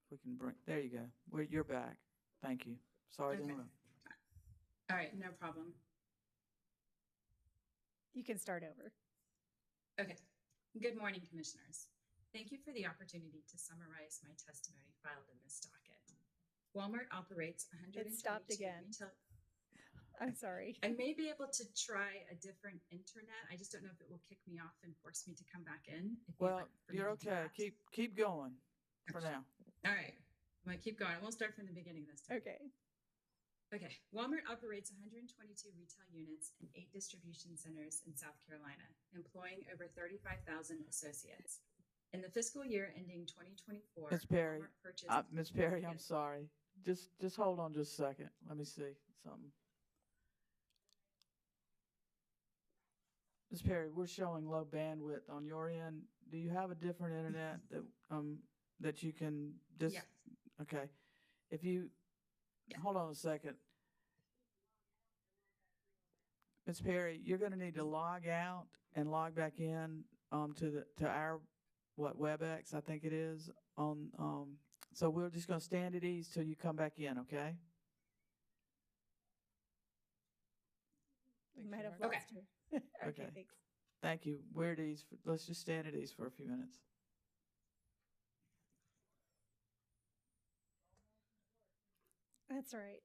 If we can bring, there you go. You're back. Thank you. Sorry to Okay. interrupt. All right, no problem. You can start over. Okay. Good morning, commissioners. Thank you for the opportunity to summarize my testimony filed in this docket. Walmart operates 122 It stopped again. retail. I'm sorry. I may be able to try a different internet. I just don't know if it will kick me off and force me to come back in. If you'd Well, like for me you're to do okay. that. Keep going for now. All right. I'm going to keep going. I won't start from the beginning this time. Okay. Okay. Walmart operates 122 retail units and 8 distribution centers in South Carolina, employing over 35,000 associates. In the fiscal year ending 2024, Ms. Perry, Walmart purchased. Ms. Perry, I'm Yes. sorry. Just hold on just a second. Let me see something. Ms. Perry, we're showing low bandwidth on your end. Do you have a different internet that you can just? Yes. Okay. If you hold on a second, Ms. Perry, you're going to need to log out and log back in to our WebEx, I think it is on. So we're just going to stand at ease till you come back in, okay? We might have Okay. lost her. Okay. Thanks. Thank you. We're at ease. Let's just stand at ease for a few minutes. That's all right.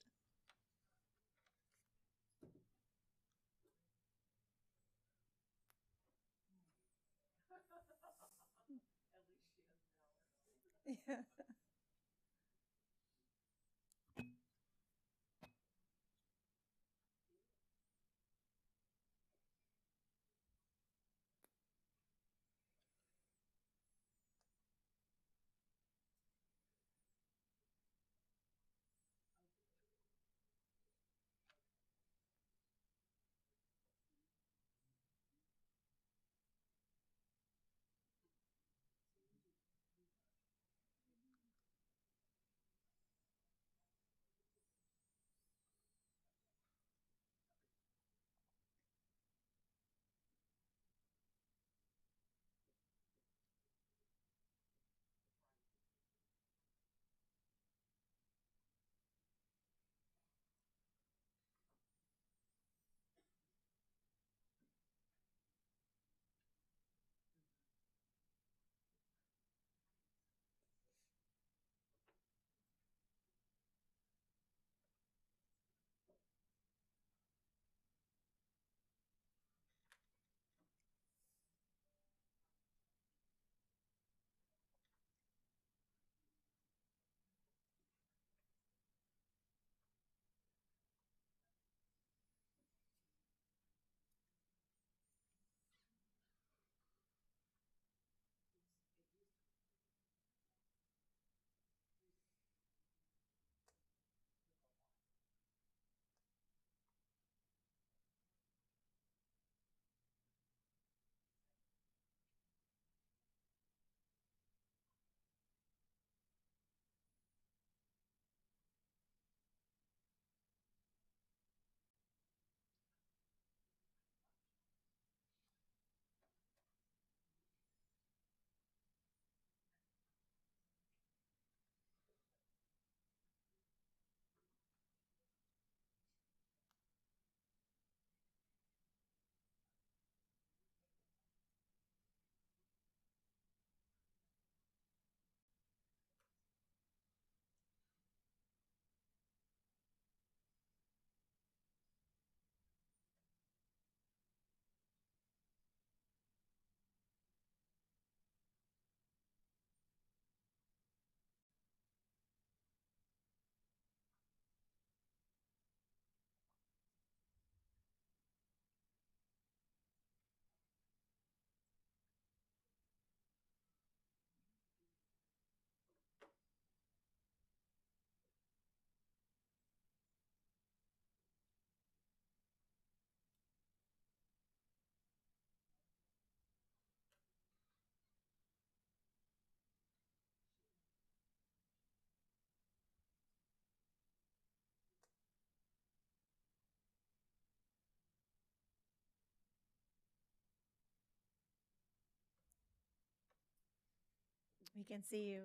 We can see you.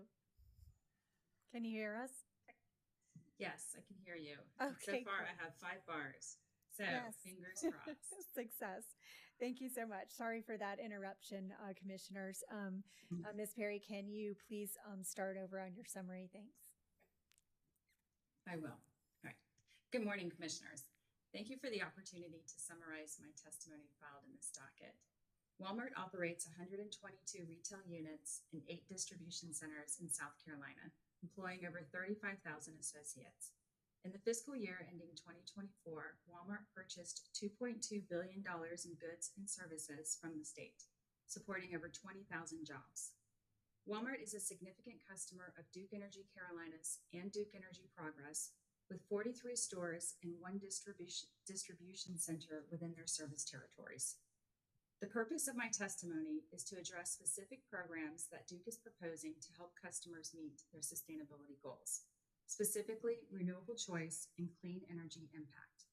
Can you hear us? Yes, I can hear you. Okay, So far, great. I have 5 bars. So Yes. fingers crossed. Success. Thank you so much. Sorry for that interruption, commissioners. Ms. Perry, can you please start over on your summary? Thanks. I will. All right. Good morning, commissioners. Thank you for the opportunity to summarize my testimony filed in this docket. Walmart operates 122 retail units and 8 distribution centers in South Carolina, employing over 35,000 associates. In the fiscal year ending 2024, Walmart purchased $2.2 billion in goods and services from the state, supporting over 20,000 jobs. Walmart is a significant customer of Duke Energy Carolinas and Duke Energy Progress, with 43 stores and 1 distribution center within their service territories. The purpose of my testimony is to address specific programs that Duke is proposing to help customers meet their sustainability goals, specifically renewable choice and clean energy impact.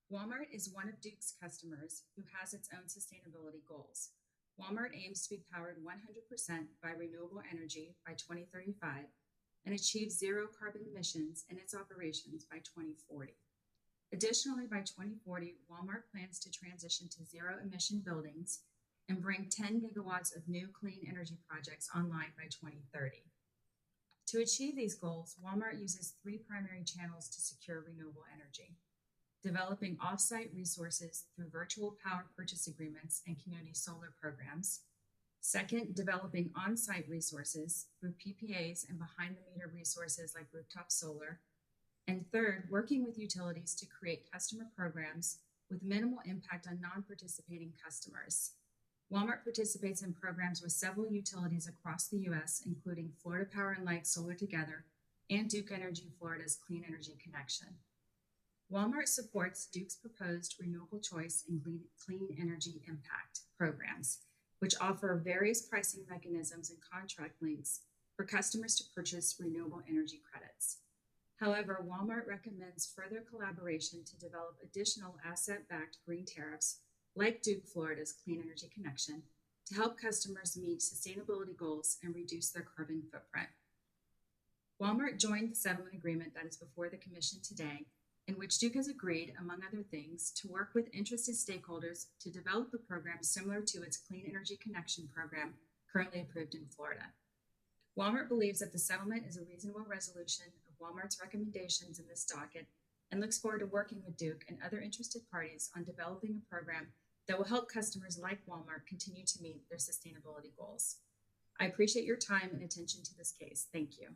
Walmart is one of Duke's customers who has its own sustainability goals. Walmart aims to be powered 100% by renewable energy by 2035 and achieve zero carbon emissions in its operations by 2040. Additionally, by 2040, Walmart plans to transition to zero emission buildings and bring 10 gigawatts of new clean energy projects online by 2030. To achieve these goals, Walmart uses 3 primary channels to secure renewable energy: developing off-site resources through virtual power purchase agreements and community solar programs, Second, developing on-site resources through PPAs and behind-the-meter resources like rooftop solar. And third, working with utilities to create customer programs with minimal impact on non-participating customers. Walmart participates in programs with several utilities across the U.S., including Florida Power and Light Solar Together and Duke Energy Florida's Clean Energy Connection. Walmart supports Duke's proposed Renewable Choice and Clean Energy Impact programs, which offer various pricing mechanisms and contract links for customers to purchase renewable energy credits. However, Walmart recommends further collaboration to develop additional asset-backed green tariffs like Duke Florida's Clean Energy Connection to help customers meet sustainability goals and reduce their carbon footprint. Walmart joined the settlement agreement that is before the Commission today, in which Duke has agreed, among other things, to work with interested stakeholders to develop a program similar to its Clean Energy Connection program currently approved in Florida. Walmart believes that the settlement is a reasonable resolution of Walmart's recommendations in this docket and looks forward to working with Duke and other interested parties on developing a program that will help customers like Walmart continue to meet their sustainability goals. I appreciate your time and attention to this case. Thank you.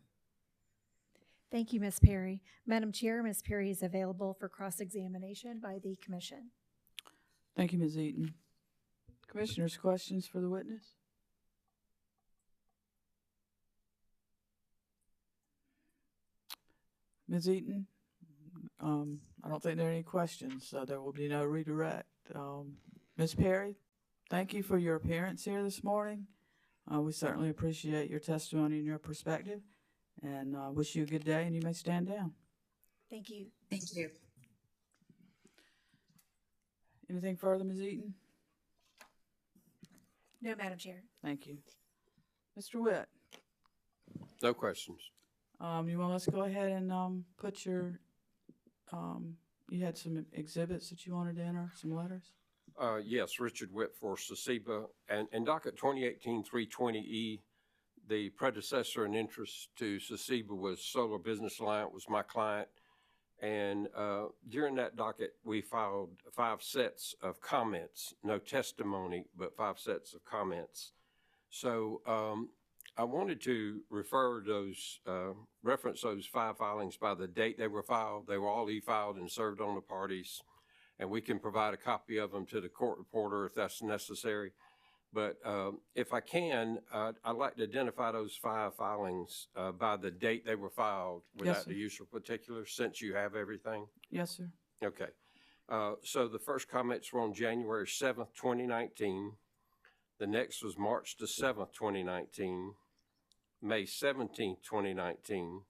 Thank you, Ms. Perry. Madam Chair, Ms. Perry is available for cross-examination by the Commission. Thank you, Ms. Eaton. Commissioners, questions for the witness? Ms. Eaton, I don't think there are any questions, so there will be no redirect. Ms. Perry, thank you for your appearance here this morning. We certainly appreciate your testimony and your perspective, and wish you a good day, and you may stand down. Thank you. Thank you. Anything further, Ms. Eaton? No, Madam Chair. Thank you. Mr. Witt? No questions. You want us to go ahead and put your, you had some exhibits that you wanted to enter, some letters? Yes, Richard Witt for SECIBA. And docket 2018-320E, the predecessor in interest to SECIBA was Solar Business Alliance, was my client. And during that docket, we filed 5 sets of comments, no testimony, but 5 sets of comments. So I wanted to refer those, reference those 5 filings by the date they were filed. They were all e-filed and served on the parties, and we can provide a copy of them to the court reporter if that's necessary. But if I can, I'd like to identify those 5 filings by the date they were filed without the usual particulars, since you have everything. Yes, sir. Okay. So the first comments were on January 7th, 2019. The next was March the 7th, 2019. May 17th, 2019.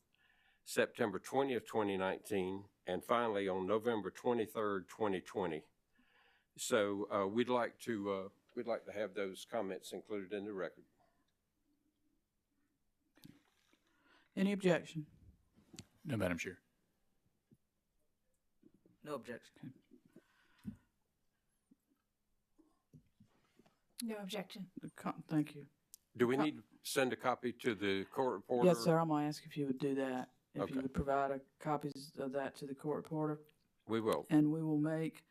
September 20th, 2019. And finally on November 23rd, 2020. So we'd like to have those comments included in the record. Any objection? No, Madam Chair. No objection. No objection. Thank you. Do we need to send a copy to the court reporter? Yes, sir. I'm going to ask if you would do that. If Okay. you would provide copies of that to the court reporter. We will. And we will make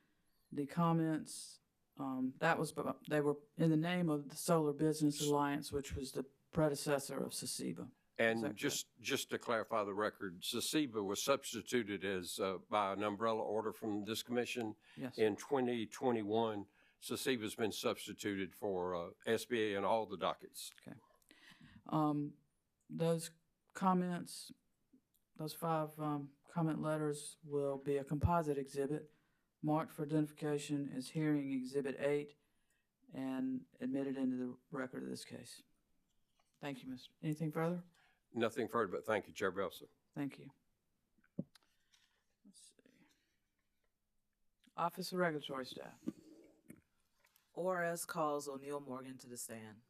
the comments, they were in the name of the Solar Business Alliance, which was the predecessor of SECIBA. And just to clarify the record, SECIBA was substituted as by an umbrella order from this commission. Yes. In 2021. SECIBA's been substituted for SBA and all the dockets. Okay. Those comments, those 5 comment letters will be a composite exhibit marked for identification as hearing Exhibit 8 and admitted into the record of this case. Thank you, Mr. Anything further? Nothing further, but thank you, Chair Belsa. Thank you. Let's see. Office of Regulatory Staff. Or calls O'Neill Morgan to the stand.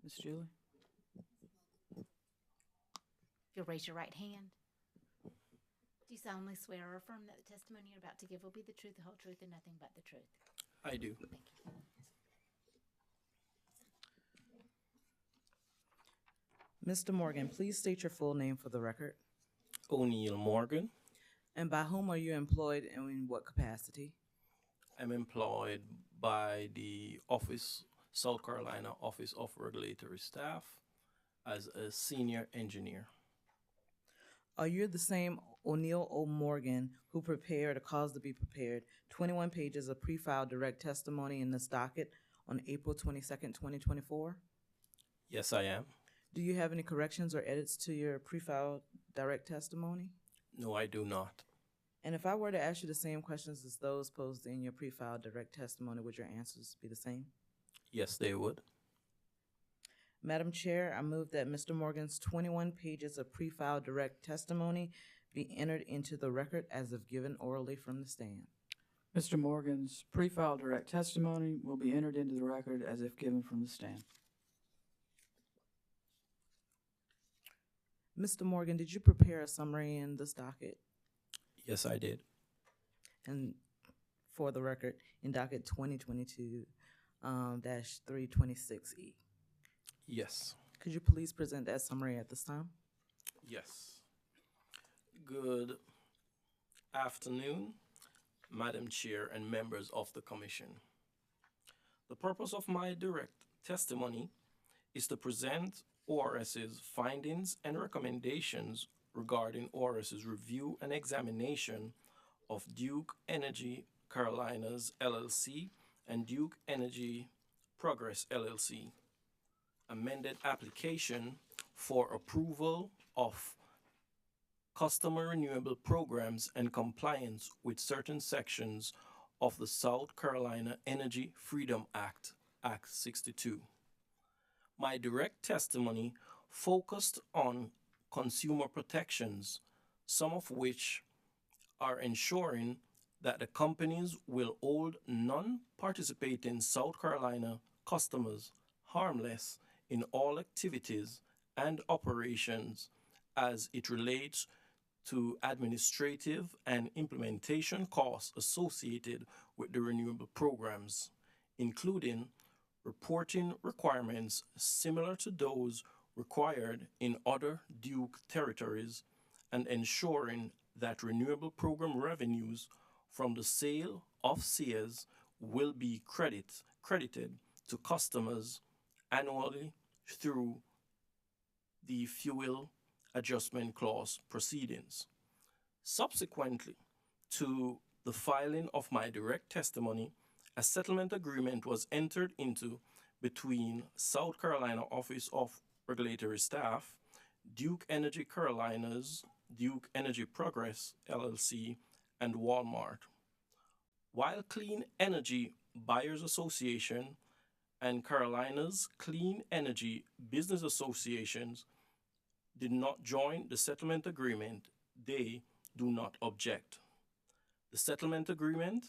Ms. Julie? If you'll raise your right hand. Do you solemnly swear or affirm that the testimony you're about to give will be the truth, the whole truth, and nothing but the truth? I do. Thank you. Mr. Morgan, please state your full name for the record. O'Neill Morgan. And by whom are you employed and in what capacity? I'm employed by the South Carolina Office of Regulatory Staff as a senior engineer. Are you the same O'Neill O. Morgan who prepared or caused to be prepared 21 pages of pre-filed direct testimony in this docket on April 22nd, 2024? Yes, I am. Do you have any corrections or edits to your pre-filed direct testimony? No, I do not. And if I were to ask you the same questions as those posed in your pre-filed direct testimony, would your answers be the same? Yes, they would. Madam Chair, I move that Mr. Morgan's 21 pages of pre-filed direct testimony be entered into the record as if given orally from the stand. Mr. Morgan's pre-filed direct testimony will be entered into the record as if given from the stand. Mr. Morgan, did you prepare a summary in this docket? Yes, I did. And for the record, in docket 2022-326E. Yes. Could you please present that summary at this time? Yes. Good afternoon, Madam Chair and members of the Commission. The purpose of my direct testimony is to present ORS's findings and recommendations regarding ORS's review and examination of Duke Energy Carolinas LLC and Duke Energy Progress LLC amended application for approval of customer renewable programs and compliance with certain sections of the South Carolina Energy Freedom Act, Act 62. My direct testimony focused on consumer protections, some of which are ensuring that the companies will hold non-participating South Carolina customers harmless in all activities and operations as it relates to administrative and implementation costs associated with the renewable programs, including reporting requirements similar to those required in other Duke territories, and ensuring that renewable program revenues from the sale of shares will be credited to customers annually through the fuel adjustment clause proceedings. Subsequently to the filing of my direct testimony, a settlement agreement was entered into between South Carolina Office of Regulatory Staff, Duke Energy Carolinas, Duke Energy Progress LLC, and Walmart. While Clean Energy Buyers Association and Carolinas Clean Energy Business Associations did not join the settlement agreement, they do not object. The settlement agreement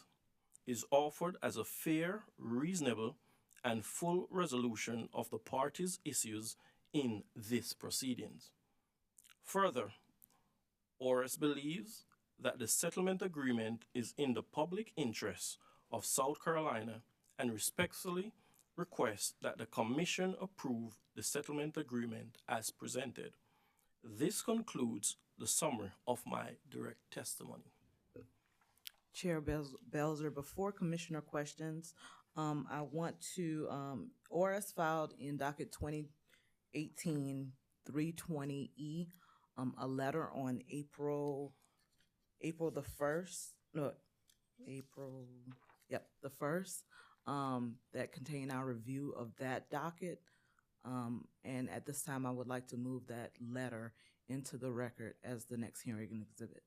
is offered as a fair, reasonable, and full resolution of the parties' issues in this proceedings. Further, ORS believes that the settlement agreement is in the public interest of South Carolina and respectfully requests that the Commission approve the settlement agreement as presented. This concludes the summary of my direct testimony. Chair Belzer, before Commissioner questions, I want to, ORS filed in docket 2018-320E, a letter on April the 1st, the 1st, that contain our review of that docket. And at this time, I would like to move that letter into the record as the next hearing exhibit.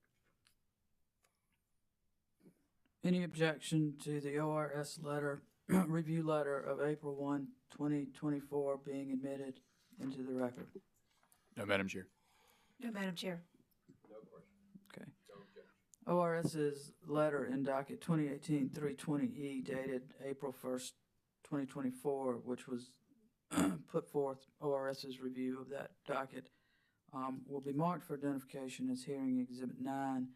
Any objection to the ORS letter, review letter of April 1, 2024 being admitted into the record? No, Madam Chair. No, Madam Chair. Okay. ORS's letter in docket 2018-320E dated April 1st, 2024, which was put forth ORS's review of that docket will be marked for identification as hearing Exhibit 9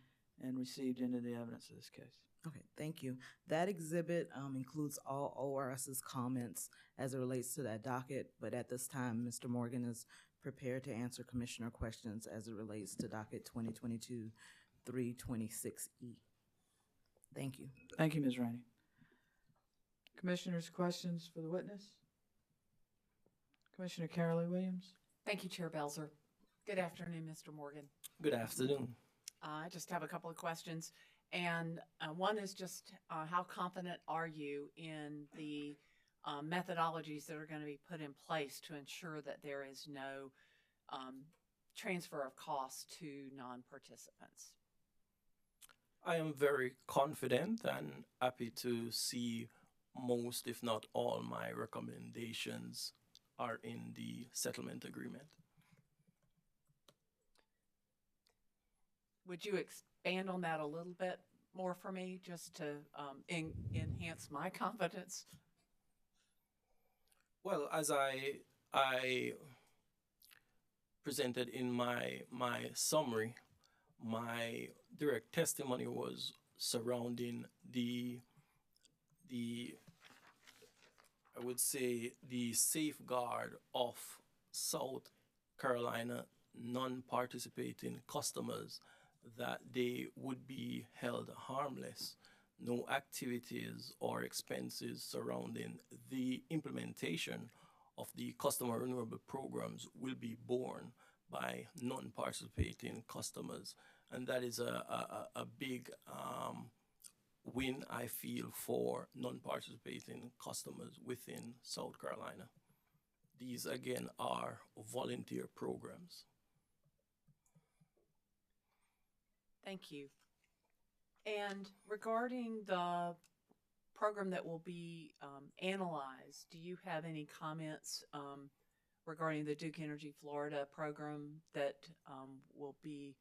and received into the evidence of this case. Okay, thank you. That exhibit includes all ORS's comments as it relates to that docket, but at this time, Mr. Morgan is prepared to answer commissioner questions as it relates to docket 2022-326E. Thank you. Thank you, Ms. Rainey. Commissioners, questions for the witness? Commissioner Carolee Williams. Thank you, Chair Belzer. Good afternoon, Mr. Morgan. Good afternoon. I just have a couple of questions. And one is just how confident are you in the methodologies that are going to be put in place to ensure that there is no transfer of costs to non-participants? I am very confident and happy to see most, if not all, my recommendations are in the settlement agreement. Would you expand on that a little bit more for me, just to enhance my confidence? Well, as I presented in my summary, my direct testimony was surrounding the I would say the safeguard of South Carolina non-participating customers, that they would be held harmless. No activities or expenses surrounding the implementation of the customer renewable programs will be borne by non-participating customers. And that is a big win, I feel, for non-participating customers within South Carolina. These, again, are volunteer programs. Thank you. And regarding the program that will be analyzed, do you have any comments regarding the Duke Energy Florida program that will be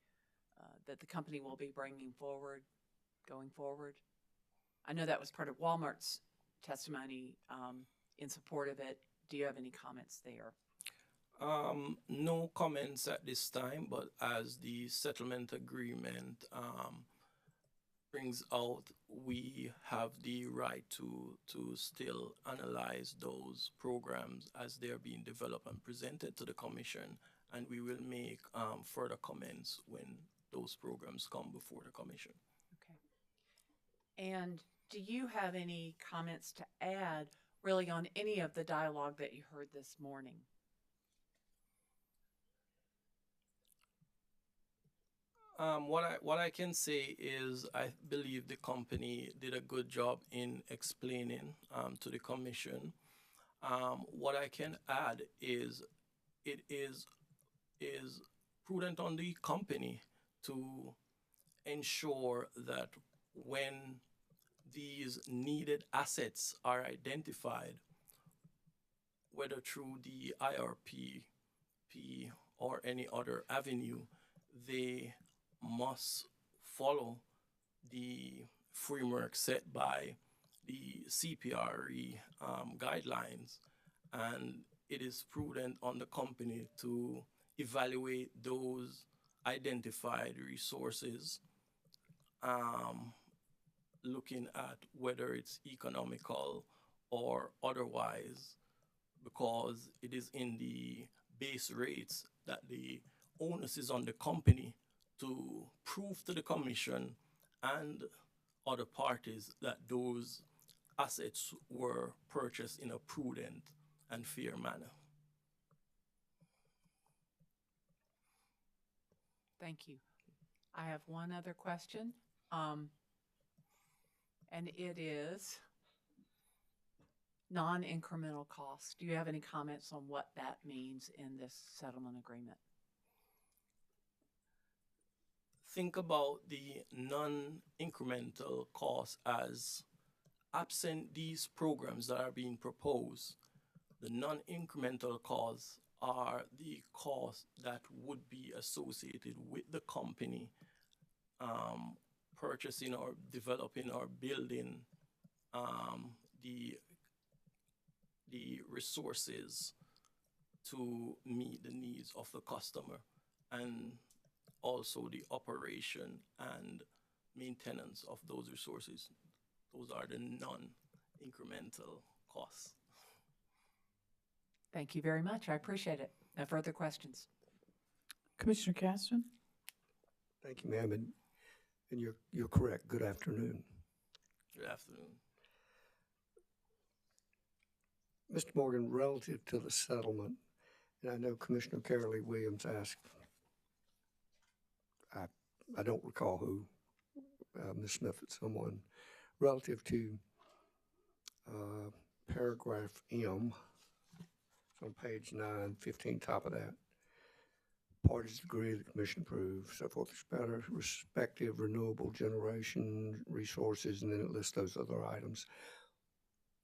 that the company will be bringing forward going forward? I know that was part of Walmart's testimony in support of it. Do you have any comments there? No comments at this time, but as the settlement agreement brings out, we have the right to still analyze those programs as they're being developed and presented to the Commission, and we will make further comments when those programs come before the Commission. Okay. And do you have any comments to add really on any of the dialogue that you heard this morning? What I can say is I believe the company did a good job in explaining to the Commission. What I can add is it is prudent on the company to ensure that when these needed assets are identified, whether through the IRP or any other avenue, they must follow the framework set by the CPRE guidelines, and it is prudent on the company to evaluate those identified resources, looking at whether it's economical or otherwise, because it is in the base rates that the onus is on the company to prove to the Commission and other parties that those assets were purchased in a prudent and fair manner. Thank you. I have one other question, and it is non-incremental costs. Do you have any comments on what that means in this settlement agreement? Think about the non-incremental costs as absent these programs that are being proposed. The non-incremental costs are the costs that would be associated with the company purchasing or developing or building the resources to meet the needs of the customer and also the operation and maintenance of those resources. Those are the non-incremental costs. Thank you very much. I appreciate it. No further questions. Commissioner Caston? Thank you, ma'am, and you're correct. Good afternoon. Good afternoon. Mr. Morgan, relative to the settlement, and I know Commissioner Carolee Williams asked, I don't recall who, Ms. Smith, it's someone, relative to paragraph M, it's on page 9, 15, top of that. Parties agree, the commission approves, so forth, better, respective renewable generation resources, and then it lists those other items.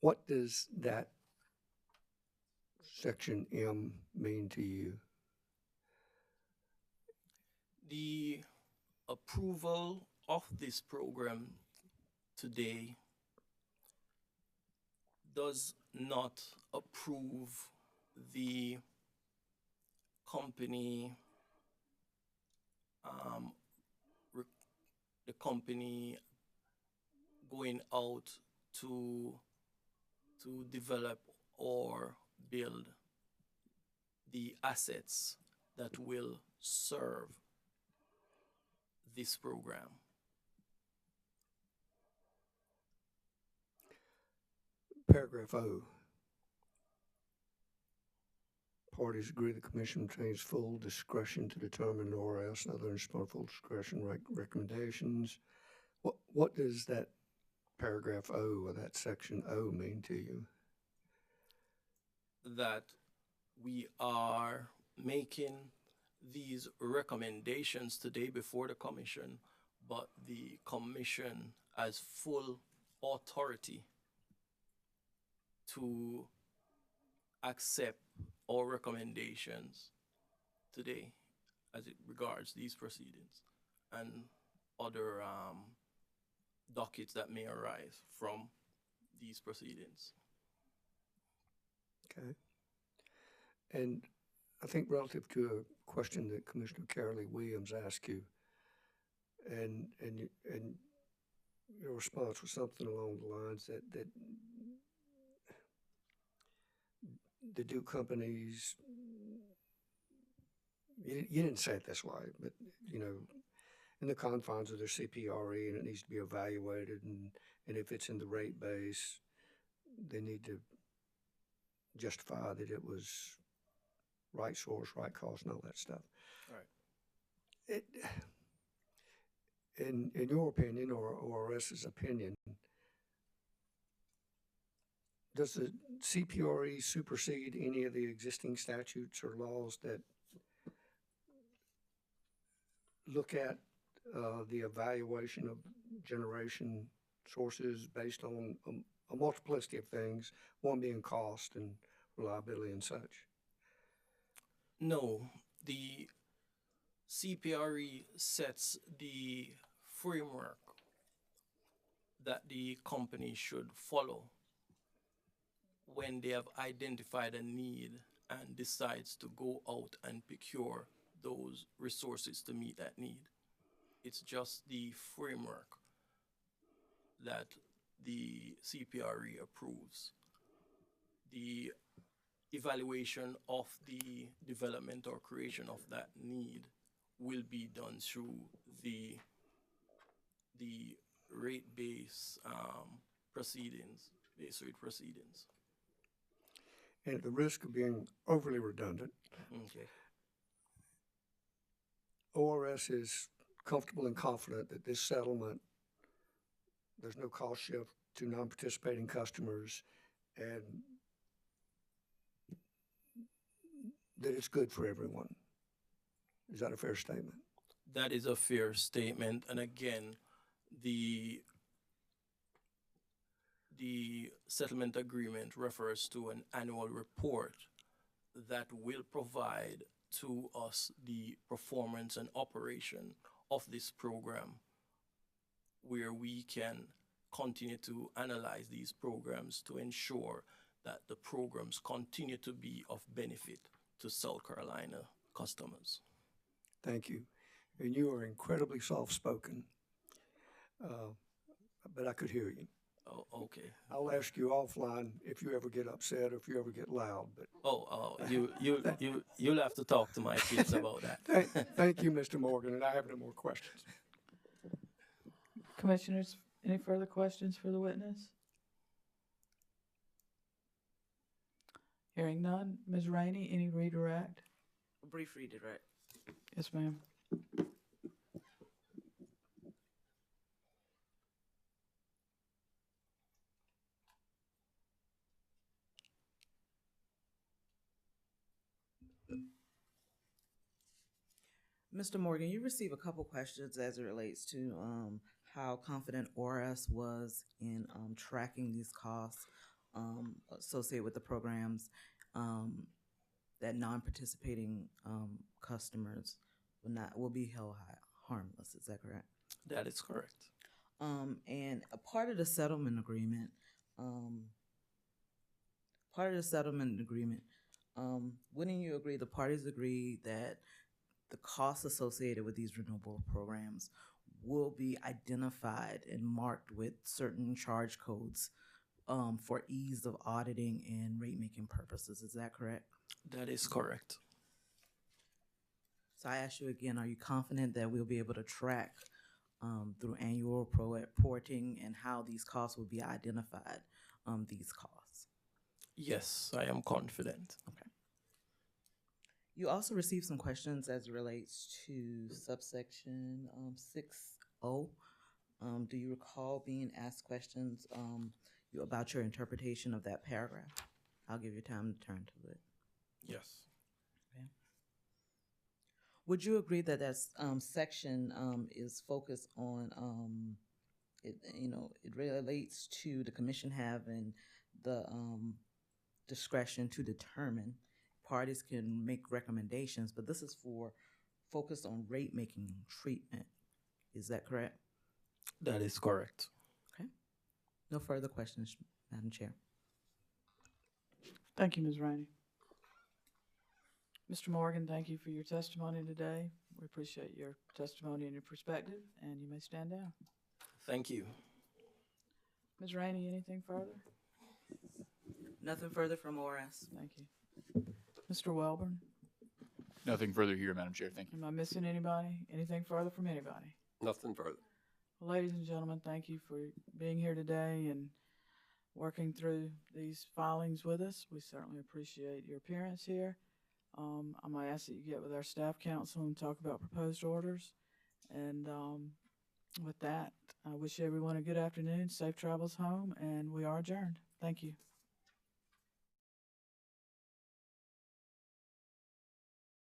What does that section M mean to you? The approval of this program today does not approve the company going out to develop or build the assets that will serve this program. Paragraph O. Parties agree the commission retains full discretion to determine ORS and other full discretion recommendations. What does that paragraph O or that section O mean to you? That we are making these recommendations today before the commission, but the commission has full authority to accept our recommendations today as it regards these proceedings and other dockets that may arise from these proceedings. Okay. And I think relative to a question that Commissioner Carolee Williams asked you, and your response was something along the lines that the Duke companies, you didn't say it this way, but you know, in the confines of their CPRE, and it needs to be evaluated, and if it's in the rate base, they need to justify that it was right source, right cost, and all that stuff. Right. In your opinion, or ORS's opinion, does the CPRE supersede any of the existing statutes or laws that look at the evaluation of generation sources based on a multiplicity of things, one being cost and reliability and such? No, the CPRE sets the framework that the company should follow when they have identified a need and decides to go out and procure those resources to meet that need. It's just the framework that the CPRE approves. The evaluation of the development or creation of that need will be done through the rate base proceedings, base rate proceedings. And at the risk of being overly redundant, Okay. ORS is comfortable and confident that this settlement, there's no cost shift to non-participating customers, and that it's good for everyone. Is that a fair statement? That is a fair statement. And again, the settlement agreement refers to an annual report that will provide to us the performance and operation of this program, where we can continue to analyze these programs to ensure that the programs continue to be of benefit to South Carolina customers. Thank you. And you are incredibly soft-spoken, but I could hear you. Oh, okay. I'll ask you offline if you ever get upset or if you ever get loud, but. You'll have to talk to my kids about that. Thank you, Mr. Morgan, and I have no more questions. Commissioners, any further questions for the witness? Hearing none. Ms. Rainey, any redirect? A brief redirect. Yes, ma'am. Mr. Morgan, you received a couple questions as it relates to how confident ORS was in tracking these costs associated with the programs that non-participating customers will be held harmless. Is that correct? That is correct. And a part of the settlement agreement, wouldn't you agree the parties agree that the costs associated with these renewable programs will be identified and marked with certain charge codes for ease of auditing and rate-making purposes? Is that correct? That is correct. So I ask you again, are you confident that we'll be able to track through annual reporting and how these costs will be identified, these costs? Yes, I am confident. Okay. You also received some questions as it relates to subsection 6O. Do you recall being asked questions about your interpretation of that paragraph? I'll give you time to turn to it. Yes. Okay. Would you agree that that section is focused on, it relates to the commission having the discretion to determine? Parties can make recommendations, but this is focused on rate-making treatment. Is that correct? That is correct. Okay. No further questions, Madam Chair. Thank you, Ms. Rainey. Mr. Morgan, thank you for your testimony today. We appreciate your testimony and your perspective, and you may stand down. Thank you. Ms. Rainey, anything further? Nothing further from ORS. Thank you. Mr. Welborn? Nothing further here, Madam Chair. Thank you. Am I missing anybody? Anything further from anybody? Nothing further. Well, ladies and gentlemen, thank you for being here today and working through these filings with us. We certainly appreciate your appearance here. I'm going to ask that you get with our staff council and talk about proposed orders. And with that, I wish everyone a good afternoon, safe travels home, and we are adjourned. Thank you.